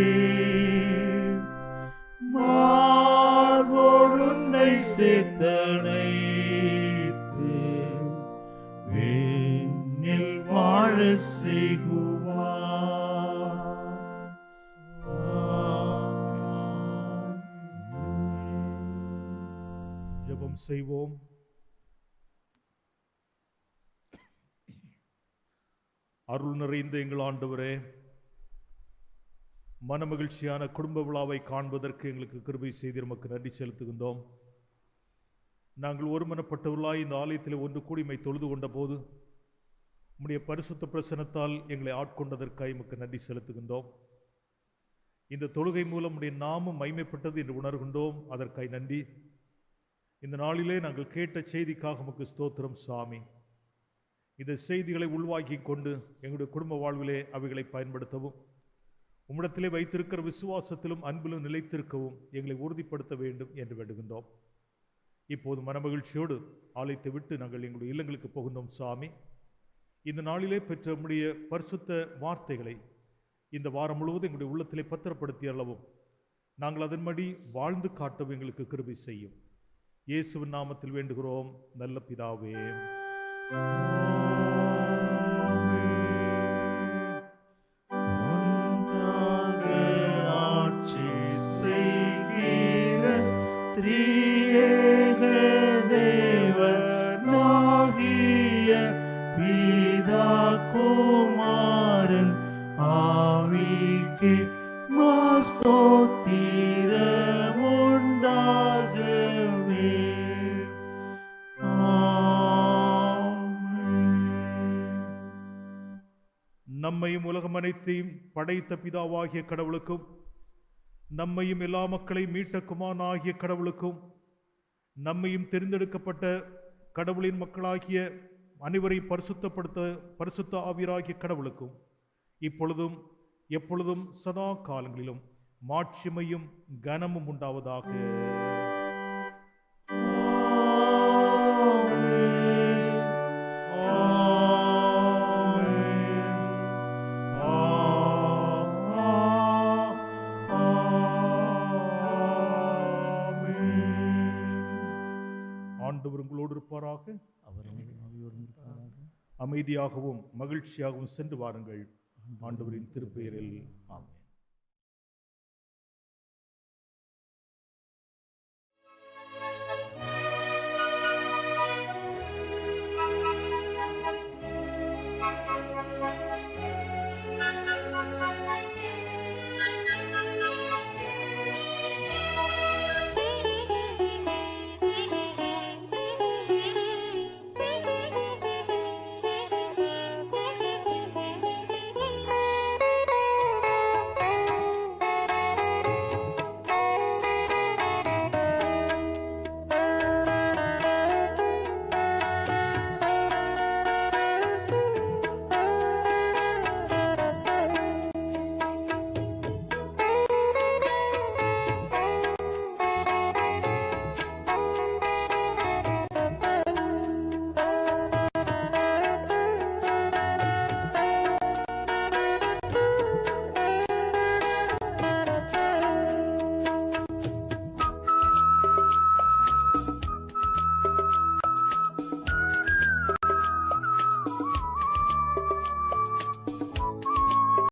மார்போடு உன்னை சேர்த்தணைத்து விண்ணில் வாழ செய்குவார். ஜெபம் செய்வோம். அருள் நிறைந்த எங்கள் ஆண்டவரே, மனமகிழ்ச்சியான குடும்ப விழாவை காண்பதற்கு எங்களுக்கு கிருபை செய்து நமக்கு நன்றி செலுத்துகின்றோம். நாங்கள் ஒருமனப்பட்டவர்களாய் இந்த ஆலயத்தில் ஒன்று கூடிமை தொழுது கொண்ட போது உம்முடைய பரிசுத்த பிரசனத்தால் எங்களை ஆட்கொண்டதற்காக எமக்கு நன்றி செலுத்துகின்றோம். இந்த தொழுகை மூலம் உடைய நாமம் மைமைப்பட்டது என்று உணர்கின்றோம். அதற்காக நன்றி. இந்த நாளிலே நாங்கள் கேட்ட செய்திக்காக உமக்கு ஸ்தோத்திரம் சாமி. இந்த செய்திகளை உள்வாக்கி கொண்டு எங்களுடைய குடும்ப வாழ்விலே அவைகளை பயன்படுத்தவும், உம்மிடத்திலே வைத்திருக்கிற விசுவாசத்திலும் அன்பிலும் நிலைத்திருக்கவும் எங்களை உறுதிப்படுத்த வேண்டும் என்று வேண்டுகின்றோம். இப்போது மனமகிழ்ச்சியோடு ஆலயத்தை விட்டு நாங்கள் எங்களுடைய இல்லங்களுக்கு போகின்றோம் சாமி. இந்த நாளிலே பெற்ற உம்முடைய பரிசுத்த வார்த்தைகளை இந்த வாரம் முழுவதும் எங்களுடைய உள்ளத்திலே பத்திரப்படுத்தி அளவும் நாங்கள் அதன்படி வாழ்ந்து காட்டவும் எங்களுக்கு கிருபை செய்யும். இயேசுவின் நாமத்தில் வேண்டுகிறோம் நல்ல பிதாவே. ஆட்சி செய்கிற திரியேக தேவனாகிய பிதா குமாரன் ஆவிக்கு ஸ்தோத்திரம் உண்டாகவே. நம்மையும் உலகம் அனைத்தையும் படைத்த பிதாவாகிய கடவுளுக்கும், நம்மையும் எல்லா மக்களையும் மீட்ட குமாரனாகிய கடவுளுக்கும், நம்மையும் தெரிந்தெடுக்கப்பட்ட கடவுளின் மக்களாகிய அனைவரையும் பரிசுத்த ஆவியராகிய கடவுளுக்கும் இப்பொழுதும் எப்பொழுதும் சதா காலங்களிலும் மாட்சிமையும் கனமும் உண்டாவதாக. ஆண்டவர் உங்களோடு இருப்பாராக. அமைதியாகவும் மகிழ்ச்சியாகவும் சென்று வாருங்கள். ஆண்டவரின் திருப்பெயரில் ஆமென்.